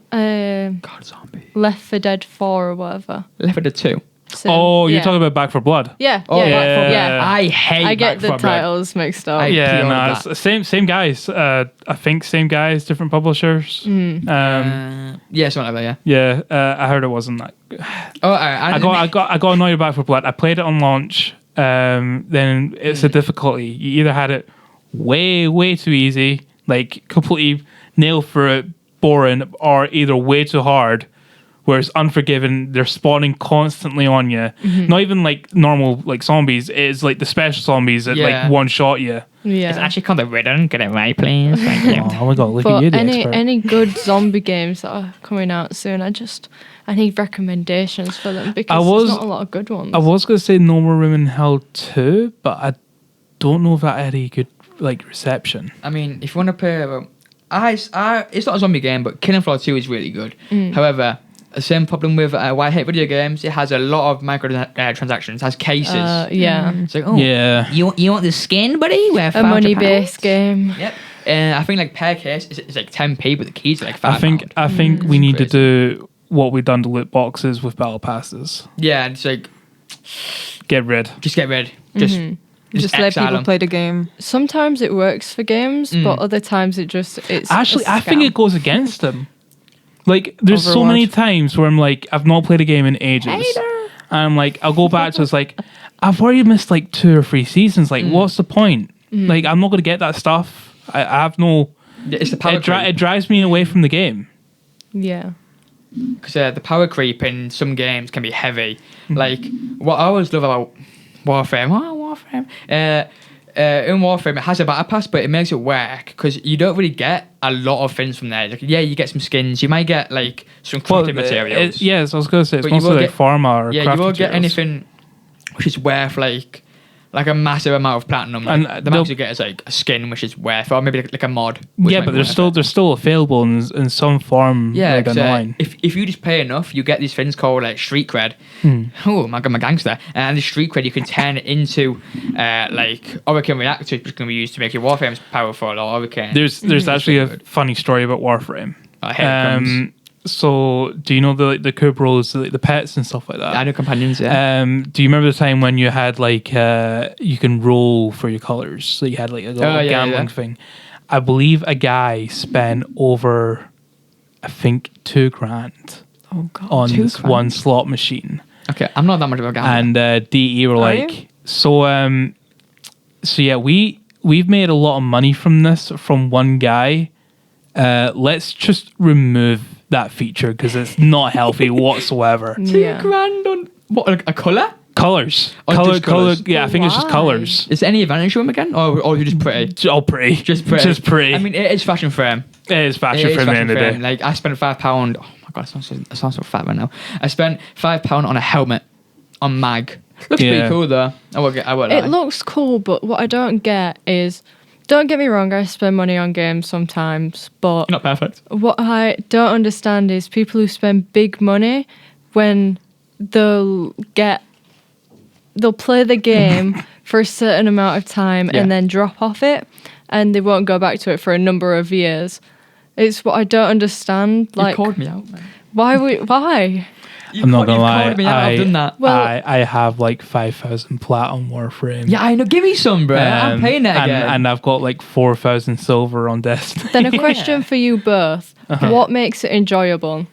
God, zombie.
Left 4 Dead 4 or whatever?
Left 4 Dead 2.
So,
Oh, you're
yeah.
talking about Back for Blood.
Yeah.
Oh,
yeah,
Back 4 Blood.
yeah.
I hate.
I get
Back
the
4 Blood.
titles mixed up.
Yeah,
pure
no,
that.
it's same guys. I think same guys, different publishers.
Yeah, something like that.
Yeah, I heard it wasn't that.
Oh, I
I got annoyed with Back for Blood. I played it on launch. Then it's a difficulty. You either had it way too easy, like completely nail for it, boring, or either way too hard, where it's Unforgiven. They're spawning constantly on you. Not even like normal like zombies. It's like the special zombies that
Yeah.
like one shot you.
Yeah.
It's actually called the Ridden. Get it right, please. Thank you.
Oh my god, look at
But
you, the expert.
any good zombie games that are coming out soon, I need recommendations for them because there's not a lot of good ones.
I was gonna say No More Room in Hell 2, but I don't know if that had any good like reception.
I mean, if you want to play, it's not a zombie game, but Killing Floor 2 is really good. However, the same problem with why I hate video games. It has a lot of microtransactions. It has cases.
Yeah.
It's like, oh,
Yeah.
you want the skin, buddy? We're
A money-based game.
Yep. I think like per case it's like 10p, but the keys are like £5.
I think we need to
Crazy.
do what we've done to loot boxes with battle passes.
Yeah, it's like
Get rid.
just get rid. Just
Just let
exile
people
them.
play the game.
Sometimes it works for games, but other times it's
Actually,
a
I think
scam.
it goes against them. Like, there's so many
Overwatch.
times where I'm like, I've not played a game in ages. And I'm like, I'll go back to it's like, I've already missed like 2 or 3 seasons. Like, what's the point? Like, I'm not going to get that stuff. I have no.
It's the power
It drives me away from the game.
Yeah.
because the power creep in some games can be heavy. Like what I always love about Warframe, in Warframe it has a battle pass, but it makes it work because you don't really get a lot of things from there. Like, yeah, you get some skins, you might get like some crafting materials.
Yes, I was going to say it's
But you
mostly
won't
like
get-
pharma or
Yeah,
craft
you won't get
materials.
anything which is worth like like a massive amount of platinum. Like,
And
the max you get is like a skin, which is worth, or maybe like a mod. Which
Yeah,
might
but
be
they're
worth it.
still available in some form.
Yeah,
like online.
if you just pay enough, you get these things called like street cred. Oh my god, I'm a gangster! And the street cred you can turn it into like Hurricane reactors, which can be used to make your Warframes powerful or Hurricane.
There's actually a
good.
funny story about Warframe.
Here it comes.
So do you know the Kubrows, the pets and stuff like that?
I know companions. Yeah.
Do you remember the time when you had like you can roll for your colors? So you had like a little gambling thing. I believe a guy spent over, I think, $2,000 on this one slot machine.
Okay, I'm not that much of a gambler.
And DE were
Are
like,
you?
so yeah, we've made a lot of money from this from one guy. Let's just remove that feature because it's not healthy whatsoever.
Yeah.
$2,000 on what? A color?
Colors,
Oh,
color.
just colours.
Yeah, I think it's just
Why?
colors.
Is there any advantage to them again, or you're just pretty?
It's all pretty.
Just pretty.
Just pretty.
I mean, it is fashion frame.
it is fashion
It is
for the end of the
frame.
day.
Like I spent £5. Oh my god, I sound so fat right now. I spent £5 on a helmet on Mag. Looks
Yeah.
pretty cool though. I will lie.
It looks cool, but what I don't get is, don't get me wrong, I spend money on games sometimes, but
Not perfect.
what I don't understand is people who spend big money when they'll play the game for a certain amount of time
Yeah.
and then drop off it, and they won't go back to it for a number of years. It's what I don't understand.
You
Like,
called me out, man.
why?
I'm not gonna lie.
Called me out. I've done that.
Well-
I have like 5,000 plat on Warframe.
Yeah, I know. Give me some, bro. I'm paying that
and,
again.
and I've got like 4,000 silver on Destiny.
Then a question for you both: what makes it enjoyable?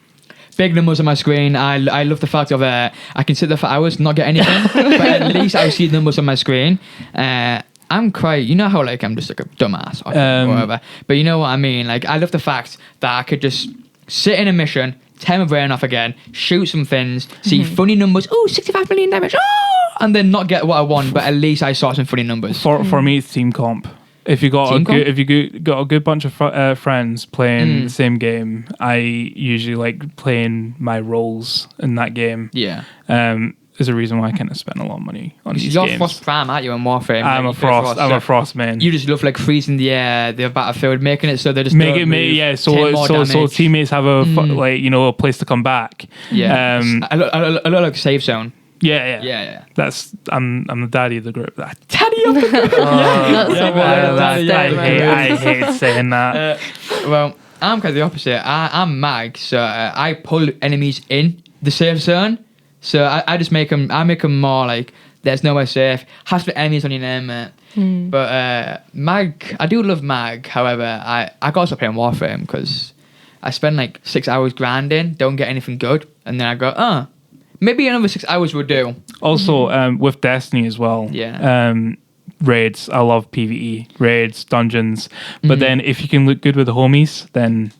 Big numbers on my screen. I love the fact of I can sit there for hours and not get anything, but at least I see numbers on my screen. I'm quite, you know how like I'm just like a dumbass or whatever, but you know what I mean. Like I love the fact that I could just sit in a mission, turn my brain off again, shoot some things, see funny numbers. Oh, 65 million damage. Oh, and then not get what I want, but at least I saw some funny numbers.
For me, it's team comp. If you got
Team comp?
got a good bunch of friends playing the same game, I usually like playing my roles in that game.
Yeah.
There's a reason why I kind of spend a lot of money on these
You're
games.
Frost Prime, aren't you, in Warframe?
I'm
Like,
a
you play
frost. I'm a
so
frost man.
You just love like freezing the battlefield, making it so they just
Make
don't
it,
move,
yeah.
take
So
more
so
damage.
teammates have a like a place to come back.
Yeah. I look like a safe zone.
Yeah.
Yeah.
That's I'm the daddy of the group.
Daddy of the group.
That's
Yeah,
a
well,
wild
I
statement.
hate saying that.
Well, I'm kind of the opposite. I'm Mag, so I pull enemies in the safe zone. So I just make them. I make them more like there's nowhere safe. Has to be enemies on your name, mate. But Mag, I do love Mag. However, I got to play in Warframe because I spend like 6 hours grinding, don't get anything good, and then I go, maybe another 6 hours would do.
Also, with Destiny as well.
Yeah.
Raids. I love PvE. Raids, dungeons. But then if you can look good with the homies, then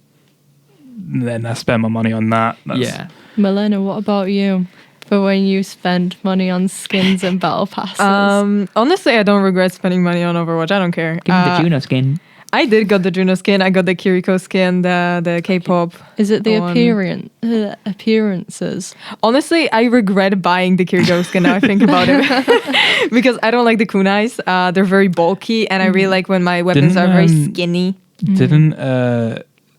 I spend my money on that.
Yeah.
Milena, what about you? For when you spend money on skins and battle passes?
Honestly, I don't regret spending money on Overwatch. I don't care.
Give me the Juno skin.
I did got the Juno skin. I got the Kiriko skin, the K-pop.
Is it the
on-
appearances?
Honestly, I regret buying the Kiriko skin now I think about it. Because I don't like the kunais. They're very bulky, and I really like when my weapons
Didn't,
are very skinny.
Didn't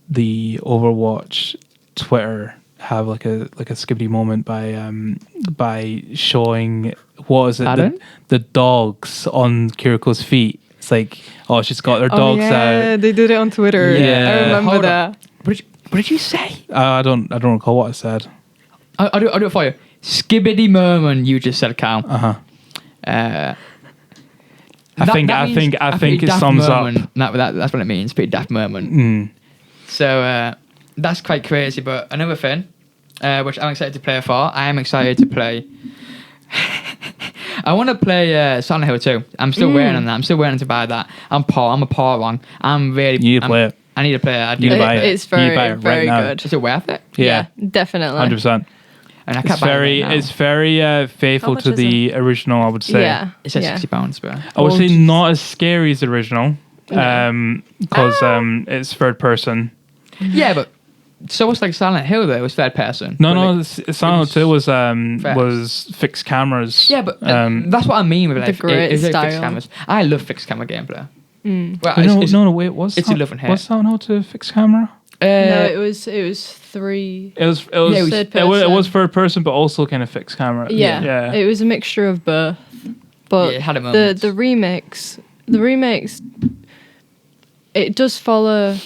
the Overwatch Twitter have like a skibbity moment by showing what is it
Pardon?
the dogs on Kiriko's feet? It's like, oh, she's got her dogs out.
They did it on Twitter.
Yeah.
I remember
Hold
that.
on. What did you say?
I don't recall what I said.
I'll do it for you. Skibbity moment, you just said, Cal.
I think it
daft
sums
moment.
up.
That's what it means. Pretty daft moment. So that's quite crazy. But another thing, which I'm excited to play for, I am excited to play. I want to play Silent Hill 2. I'm still waiting on that. I'm still waiting to buy that. I'm a poor one. I'm really.
You need to play it.
I need to play it. I do.
You need to buy it.
It's
You need to
very,
buy it right
very
now.
good.
Is it worth it?
Yeah,
Definitely.
100%.
And I
It's
can't buy
very,
it right now.
it's very faithful
much
to
is
the original. I would say.
Yeah.
It says
yeah.
£60, bro.
I would
Oh,
say
jeez.
not as scary as the original, because it's third person.
Yeah, but So what's like Silent Hill though? It was third person.
No,
But,
no,
like,
Silent Hill 2 was fixed cameras.
yeah, but that's what I mean with like
great
it's like
style.
fixed cameras. I love fixed camera gameplay. Well,
no, wait, what's
it's a love and hate.
What's Silent Hill 2 fixed camera?
No, it was 3.
It was
third
it was
person.
third person, but also kind of fixed camera.
Yeah, it was a mixture of both. But
Yeah, it had a moment.
the remakes, it does follow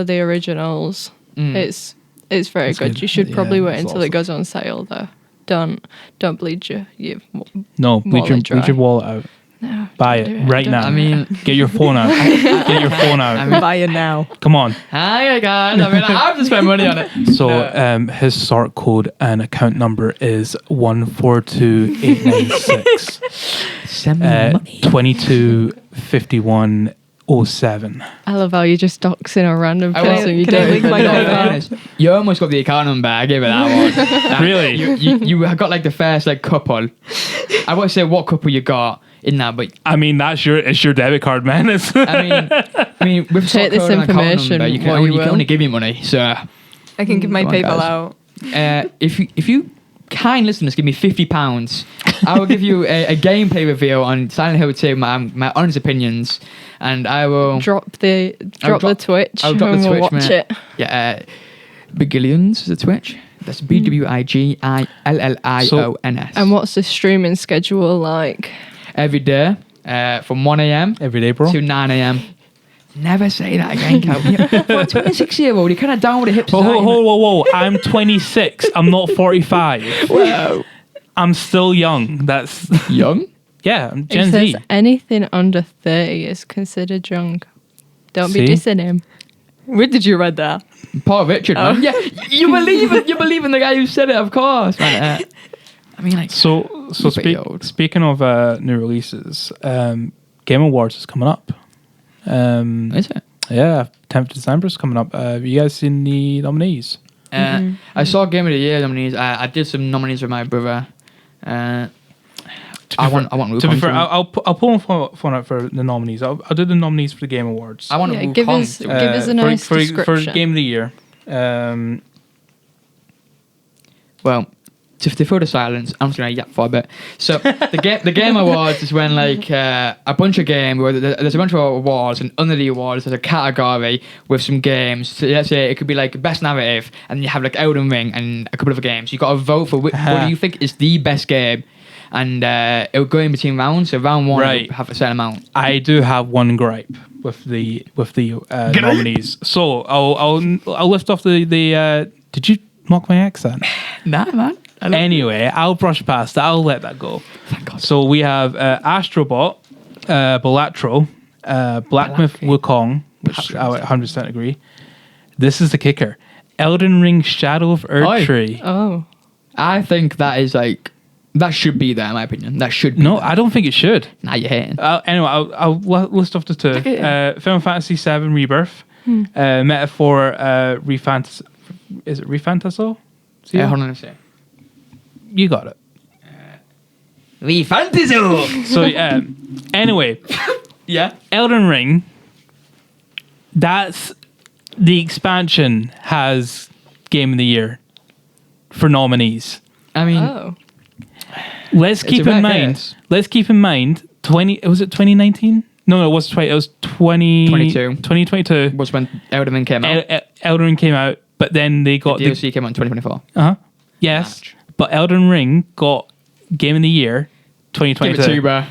the originals. It's very
That's
good.
good.
You should probably
Yeah,
wait
it's
until
awesome.
it goes on sale though. Don't bleed your
No,
wallet dry.
reach your wallet out.
No,
Buy
don't
it
do
right
Don't
now.
do
I mean,
Get your phone out. Get your phone out.
Buy it now.
Come on.
hi guys. I mean, I have to spend money on it.
So his sort code and account number is 142896.
Send me money.
225107.
I love how you just doxing a random
I will-
person you
can I
don't
link
even
my
know.
number?
You almost got the account number. I gave it that one. Like,
Really?
You got like the first like couple. I won't say what couple you got in that, but
I mean, it's your debit card, man. It's
I mean, with
Take
sort
this
code and account
information
number, you can
while
only,
you
you can
will.
only give me money. So
I can give my
Come on,
PayPal
guys.
out.
if you kind listeners give me £50, I will give you a gameplay review on Silent Hill 2, my honest opinions, and I will
Drop the Twitch.
I'll drop
and
the
we'll
Twitch,
watch
mate.
it.
Yeah, Begillions is the Twitch. That's BWIGILLIONS.
And what's the streaming schedule like?
Every day from 1 a.m.
every day, bro.
to 9 a.m. Never say that again, Cal. For a 26-year-old, you're kind of down with the hips.
Whoa. I'm 26. I'm not 45.
Whoa.
I'm still young. That's
Young?
yeah. I'm
It
Gen
says
Z.
anything under 30 is considered young. Don't be
See?
dissing him.
Where did you read that?
Paul Richard, man. Yeah, you believe it. You believe in the guy who said it, of course, man. I mean, like,
So
Pretty old.
speaking of new releases, Game Awards is coming up.
is it?
Yeah, 10th of December is coming up. Have you guys seen the nominees?
I saw Game of the Year nominees. I did some nominees with my brother. I want
To be fair, I'll pull my phone out for the nominees. I'll do the nominees for the Game Awards.
I want
Yeah,
to
give us a nice
for
description.
Game of the Year.
Well, to fill the silence, I'm just gonna yap for a bit. So the Game Awards is when like a bunch of games where there's a bunch of awards, and under the awards there's a category with some games. So let's say it could be like best narrative, and you have like Elden Ring and a couple of games. You got to vote for what do you think is the best game, and it'll go in between rounds. So round one
Right.
will have a certain amount.
I do have one gripe with the nominees. So I'll lift off the did you mock my accent?
Nah, man.
Anyway, I'll brush past that. I'll let that go.
Thank God.
So we have Astrobot, Balatro, Black Myth Wukong, which I would 100% agree. This is the kicker. Elden Ring Shadow of Erdtree.
Oh.
I think that is like that should be there in my opinion. That should be
No,
there.
I don't think it should.
Nah, you're hating.
Anyway, I'll list off the two.
Okay.
Final Fantasy VII Rebirth, Metaphor Refantas. Is it Refantaso?
Yeah, hold on a sec.
You got it.
The fantasy.
So anyway,
Yeah.
Elden Ring. That's the expansion has Game of the Year for nominees.
I mean,
Oh.
Let's
It's
keep
a
in
rare
mind.
case.
Let's keep in mind. Was it 2019? No, it was 20. It was 2022.
was when Elden Ring came out.
Elden Ring came out, but then they got the
DLC came out in 2024.
yes,
Ouch.
but Elden Ring got Game of the Year
Give it to you,
2022.
bro.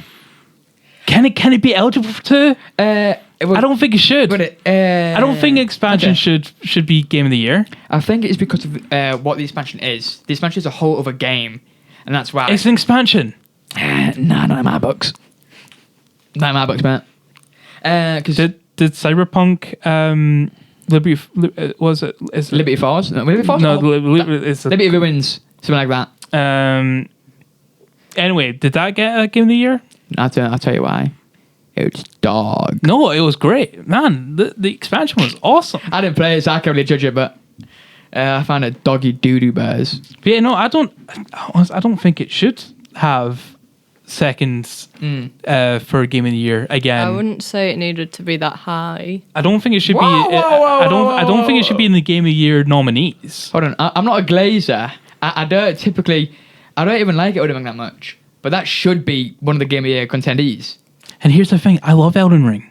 Can it be eligible for two? I don't think it should. I don't think expansion
okay.
should be Game of the Year.
I think it's because of what the expansion is. The expansion is a whole other game, and that's why.
It's an expansion.
Nah, not in my books. Not in my books, man. Because
Did Cyberpunk Liberty was it? Is it
Liberty Falls? No, Liberty Falls?
No,
Oh,
it's a,
Liberty Ruins, something like that.
Anyway, did that get a Game of the Year?
I'll tell you why. It's dog.
No, it was great, man. The expansion was awesome.
I didn't play it, so I can't really judge it, but I found it doggy doo-doo bears.
But yeah, no, I don't think it should have seconds for Game of the Year again.
I wouldn't say it needed to be that high.
I don't think it should be. I don't think it should be in the Game of the Year nominees.
Hold on, I'm not a glazer. I don't even like Elden Ring that much. But that should be one of the Game of the Year contendees.
And here's the thing: I love Elden Ring.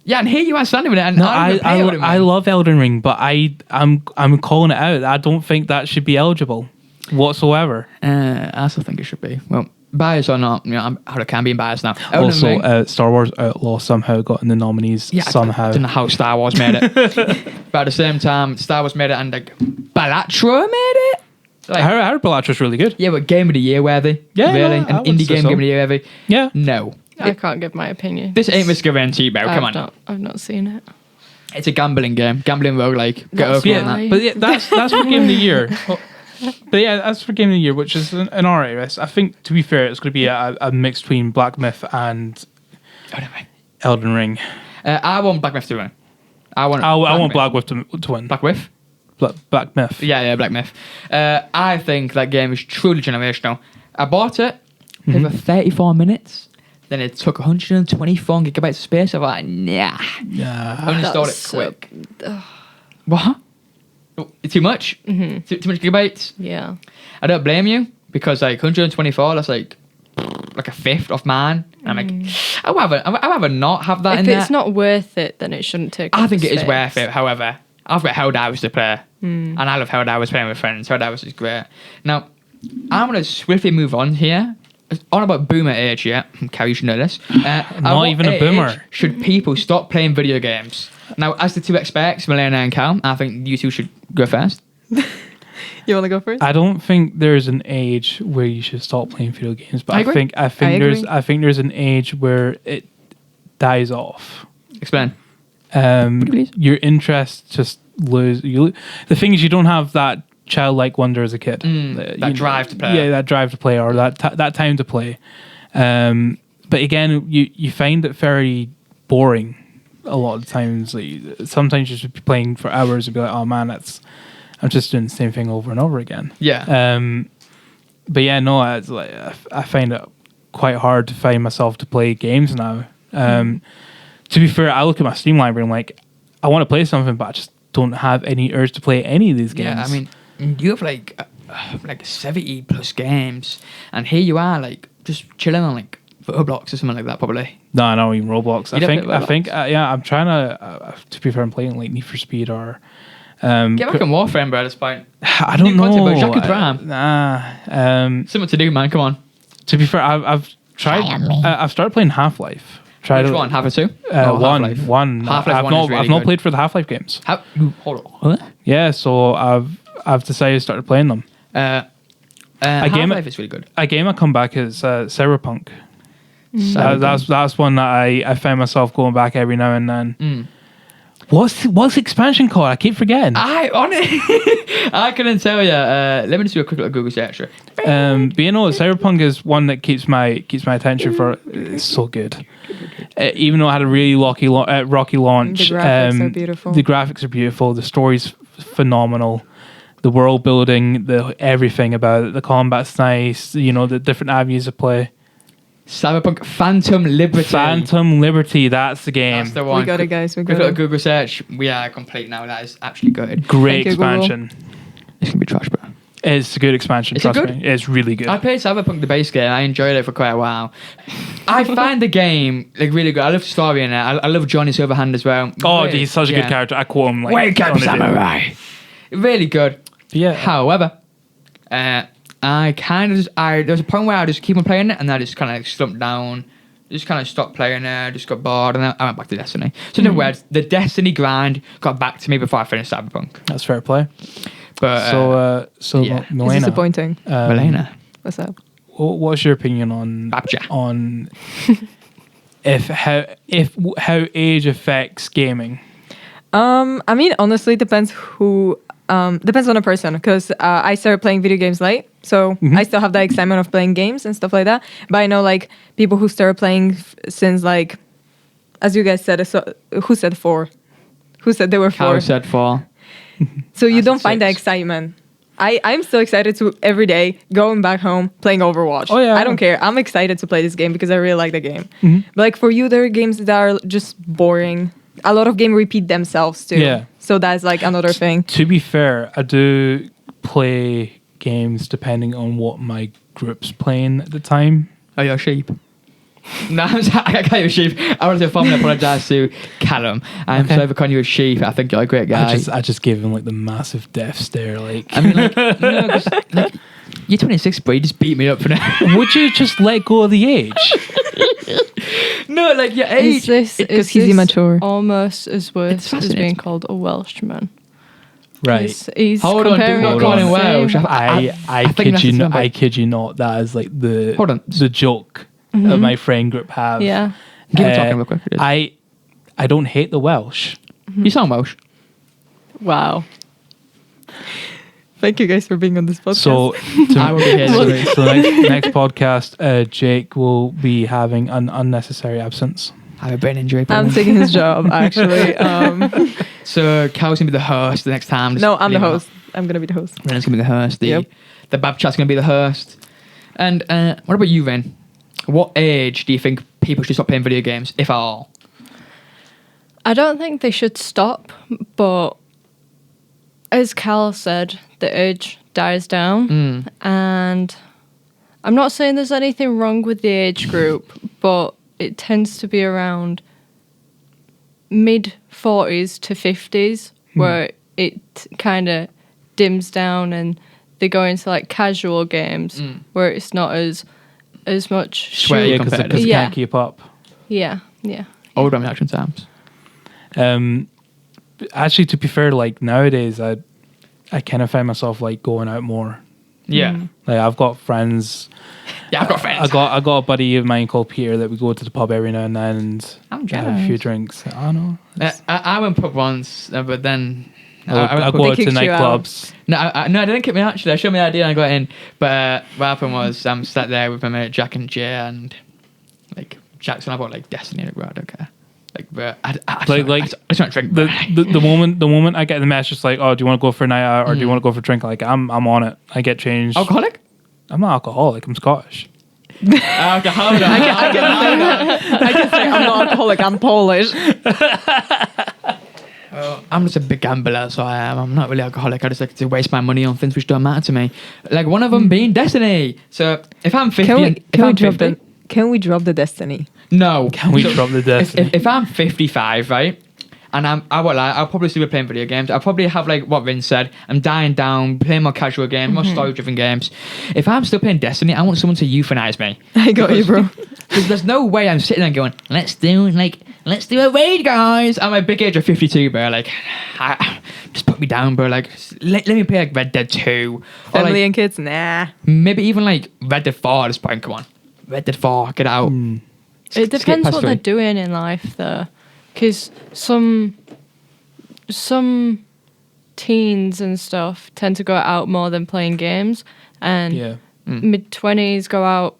Yeah, and here you are standing with it. And
No,
I
love Elden Ring, but I'm calling it out. I don't think that should be eligible whatsoever.
I still think it should be. Well, biased or not, I can't be biased now. Elden
Also,
Ring,
Star Wars Outlaw somehow got in the nominees.
yeah,
somehow.
I don't know how Star Wars made it. But at the same time, Star Wars made it and like Balatro made it. Like,
I heard Bellatrix really good.
yeah, but Game of the Year worthy.
Yeah,
really,
no, I
an
would
indie
say
game
so.
Game of the Year worthy.
Yeah.
No,
I can't give my opinion.
this ain't Mr. Guarantee, bro. Come on,
I've not seen it.
it's a gambling game, gambling roguelike. Get
That's
over
Yeah,
on that.
but yeah, that's for Game of the Year. But yeah, that's for Game of the Year, which is an alright race. I think, to be fair, it's going to be a mix between Black Myth and Elden Ring.
I want Black Myth to win. I want
Black Myth to win.
Black Myth.
Black Myth.
Yeah, Black Myth. I think that game is truly generational. I bought it
Mm-hmm.
for 34 minutes. Then it took 124 gigabytes of space. I was like, nah.
Yeah.
I uninstalled it
That's
quick. What? Too much?
Mm-hmm.
Too much gigabytes?
Yeah.
I don't blame you because like 124, that's like a fifth of mine. And I'm like, I'd rather not have that
If
in there.
it's not worth it, then it shouldn't take.
I
up
think it is
space.
worth it. However, I've got Helldivers to play, and I love Helldivers playing with friends. Helldivers is great. Now, I'm gonna swiftly move on here. It's on about boomer age, yeah. Carrie, you should know this. At
Not
what
even a
age
boomer.
Should people stop playing video games? Now, as the two experts, Milena and Kalam, I think you two should go first.
You want to go first?
I don't think there's an age where you should stop playing video games, but
I agree.
I think there's an age where it dies off.
Explain.
Please. Your interest just lose. The thing is, you don't have that childlike wonder as a kid.
That drive to play.
Yeah, that drive to play, or that time to play. But again, you find it very boring a lot of times. Like, sometimes you should be playing for hours and be like, oh man, I'm just doing the same thing over and over again.
Yeah.
But yeah, no, it's like I find it quite hard to find myself to play games now. To be fair, I look at my Steam library and I'm like, I want to play something, but I just don't have any urge to play any of these games.
Yeah, I mean, you have like 70 plus games, and here you are like just chilling on like Roblox or something like that, probably.
No, not even Roblox.
You don't play Roblox?
Yeah, I'm trying to be fair, I'm playing like Need for Speed or.
Get back in Warframe, bro. At this point,
I don't
New content,
know.
bro. Jacques Prime. Something to do, man. Come on.
To be fair, I've tried. I've started playing Half-Life.
Which one? Half-Life 2?
One.
Half-Life
I've
1 is really
I've not
good.
played for the Half-Life games.
Hold on. What?
Yeah, so I've decided to start playing them.
Half-Life is really good.
A game I come back is Cyberpunk. That's one that I find myself going back every now and then. What's the expansion called? I keep forgetting.
I couldn't tell you. Let me just do a quick little Google search.
But you know, Cyberpunk is one that keeps my attention for. It's so good. Even though it had a really rocky launch.
The graphics are beautiful.
The graphics are beautiful. The story's phenomenal. The world building, everything about it. The combat's nice. You know, the different avenues of play.
Cyberpunk Phantom Liberty.
Phantom Liberty, that's the game.
That's the one.
We got it, guys. We
Quick
got
little
it.
Google search. We are complete now. That is actually good.
Great
Thank you, Google.
expansion.
It's gonna be trash, bro.
It's a good expansion,
Is it
trust
good?
me. It's really good.
I played Cyberpunk the base game. I enjoyed it for quite a while. I find the game like really good. I love the story in it. I love Johnny Silverhand as well.
Oh,
Really-
he's such a
yeah.
good character. I quote him like
Wake up,
on a daily.
samurai! Really good.
Yeah.
However, I kind of there was a point where I just keep on playing it, and I just kind of like slumped down. Just kind of stopped playing it. Just got bored, and then I went back to Destiny. So in other words, the Destiny grind got back to me before I finished Cyberpunk.
That's fair play.
But
So
yeah.
It's
Milena,
disappointing.
Milena,
What's up?
what's your opinion on
Babja.
how age affects gaming?
I mean, honestly, it depends depends on the person, because I started playing video games late, so I still have that excitement of playing games and stuff like that. But I know like people who started playing since like, as you guys said, who said 4? Who said they were 4?
Cow said 4.
So you
I
don't
said
find that
6.
excitement I'm still excited to every day going back home playing Overwatch.
Oh, yeah.
I don't care. I'm excited to play this game because I really like the game. But like for you, there are games that are just boring. A lot of games repeat themselves too.
Yeah.
So that's like another thing.
To be fair, I do play games depending on what my group's playing at the time.
Oh, you're a sheep. No, I can't you a sheep. I want to formally apologise to Kalam. I'm
Okay.
sorry for calling you a sheep. I think you're a great guy.
I just gave him like the massive death stare. Like,
I mean, like, no, 'cause, like, you're 26, but you just beat me up for now.
would you just let go of the age?
No, like your
Is
age.
this
Because he's immature.
almost as
It's
worse as
fascinating.
being called a Welshman?
Right.
He's
Hold on, do
comparing
not
it
call
to
him
the
Welsh.
same-
I
think
kid
that's
you
his
not.
number.
I kid you not. That is like the
Hold on.
the joke that my friend group have.
Yeah.
Give it talking real quick.
I don't hate the Welsh.
You sound Welsh.
Wow.
Thank you guys for being on this podcast.
So,
I will be here
so,
this week.
so next podcast, Jake will be having an unnecessary absence.
I have a brain injury.
I'm
problem.
taking his job actually.
So Cal's gonna be the host the next time. Just
No, I'm the
leave it
host. I'm gonna be the host.
Ren's gonna be the host.
Yep.
The Bab Chat's gonna be the host. And what about you, Ren? What age do you think people should stop playing video games, if at all?
I don't think they should stop, but as Cal said, the urge dies down. And I'm not saying there's anything wrong with the age group, but it tends to be around mid 40s to 50s where it kind of dims down and they go into like casual games where it's not as much
Sweaty
Yeah,
compared to-
because they
Yeah.
can't keep up.
yeah
Older reaction times.
Actually, to be fair, like nowadays, I kind of find myself like going out more.
Yeah.
Like I've got friends.
Yeah, I've got friends.
I got a buddy of mine called Peter that we go to the pub every now and then and
I'm
have a few
jealous.
drinks. I know.
I went pub once, but then
I
went
go
pub-
out to
kicked you out.
nightclubs.
No, I didn't kick me out, actually. I showed me the ID and I got in. But what happened was I'm sat there with my mate Jack and Jay and like Jackson. I bought like Destiny. Like, bro, I don't care. Like, bro, I just want to drink.
The moment I get the message, it's like, oh, do you want to go for a night out or do you want to go for a drink? Like I'm on it. I get changed.
Alcoholic?
I'm not alcoholic. I'm Scottish.
Alcoholic.
I can say I'm not alcoholic. I'm Polish.
I'm just a big gambler, so I am. I'm not really alcoholic. I just like to waste my money on things which don't matter to me. Like one of them being Destiny. So if I'm 50,
Can we drop the Destiny?
no.
Can we
So
drop the Destiny?
if I'm 55, right, and I won't lie, I'll probably still be playing video games. I'll probably have like what Vin said. I'm dying down, playing more casual games, more story-driven games. If I'm still playing Destiny, I want someone to euthanize me.
I got you, bro.
Because there's no way I'm sitting there going, let's do a raid, guys. I'm a big age of 52, bro. Like, just put me down, bro. Like, let me play like Red Dead 2. Or
Family
like,
and kids? Nah.
maybe even like Red Dead 4 at this point. Come on. Red Dead 4, get out.
It depends
past
what
three.
they're doing in life, though, because some teens and stuff tend to go out more than playing games, and
Yeah.
mid-20s go out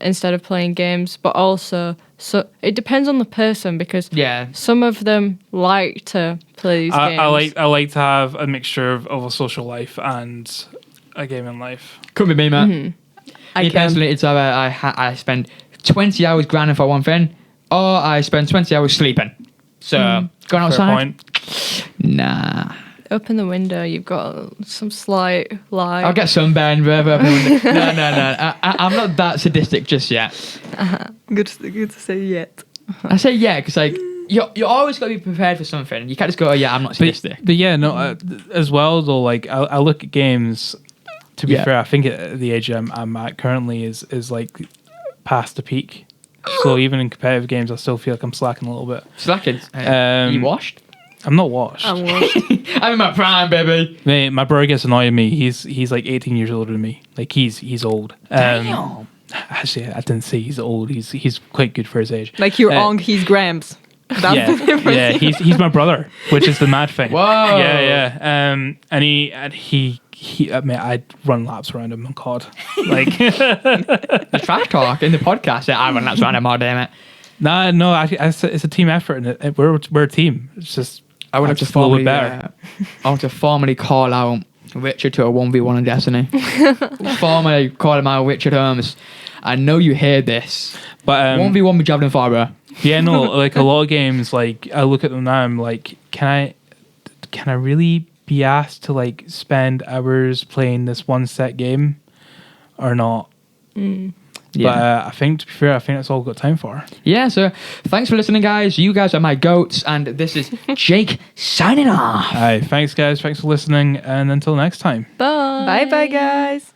instead of playing games. But also, so it depends on the person because
Yeah.
some of them like to play these games.
I like to have a mixture of a social life and a gaming life.
Could be me, man.
I
Me
can.
personally, it's either I spend 20 hours grinding for one thing, or I spend 20 hours sleeping. So, going
Fair
outside?
point.
Nah.
Open the window, you've got some slight light.
I'll get sunburned, bro. No. I'm not that sadistic just yet.
Good to say yet.
I say yeah, because like, you always got to be prepared for something. You can't just go, oh yeah, I'm not sadistic.
But yeah, no. As well though, like I look at games. To be
Yeah.
fair, I think at the age I'm at currently is like past the peak. So even in competitive games, I still feel like I'm slacking a little bit.
Slacking. You washed?
I'm not washed.
I'm washed.
I'm in my prime, baby.
Mate, my brother gets annoyed at me. He's like 18 years older than me. Like he's old.
Damn.
Actually, I didn't say he's old. He's quite good for his age.
Like your uncle, he's Grams. That's
Yeah,
the difference.
yeah. He's my brother, which is the mad thing.
Whoa.
Yeah. And he. I mean, I'd run laps around him on COD. Like,
The trash talk in the podcast. Yeah, I run laps around him all day, mate.
no. Actually, it's a team effort, and we're a team. It's just
I would
I'm
like to
just a little bit
formally,
better.
I want to formally call out Richard to a 1v1 in Destiny. Formerly calling my Richard Holmes. I know you heard this.
But
1v1 with Javelin Fire, bro.
yeah, no, like a lot of games, like I look at them now, I'm like, can I really be asked to like spend hours playing this one set game or not? But I think, to be fair, I think that's all we've got time for.
Yeah, so thanks for listening, guys. You guys are my goats, and this is Jake signing off.
Thanks, guys. Thanks for listening, and until next time.
Bye.
Bye bye, guys.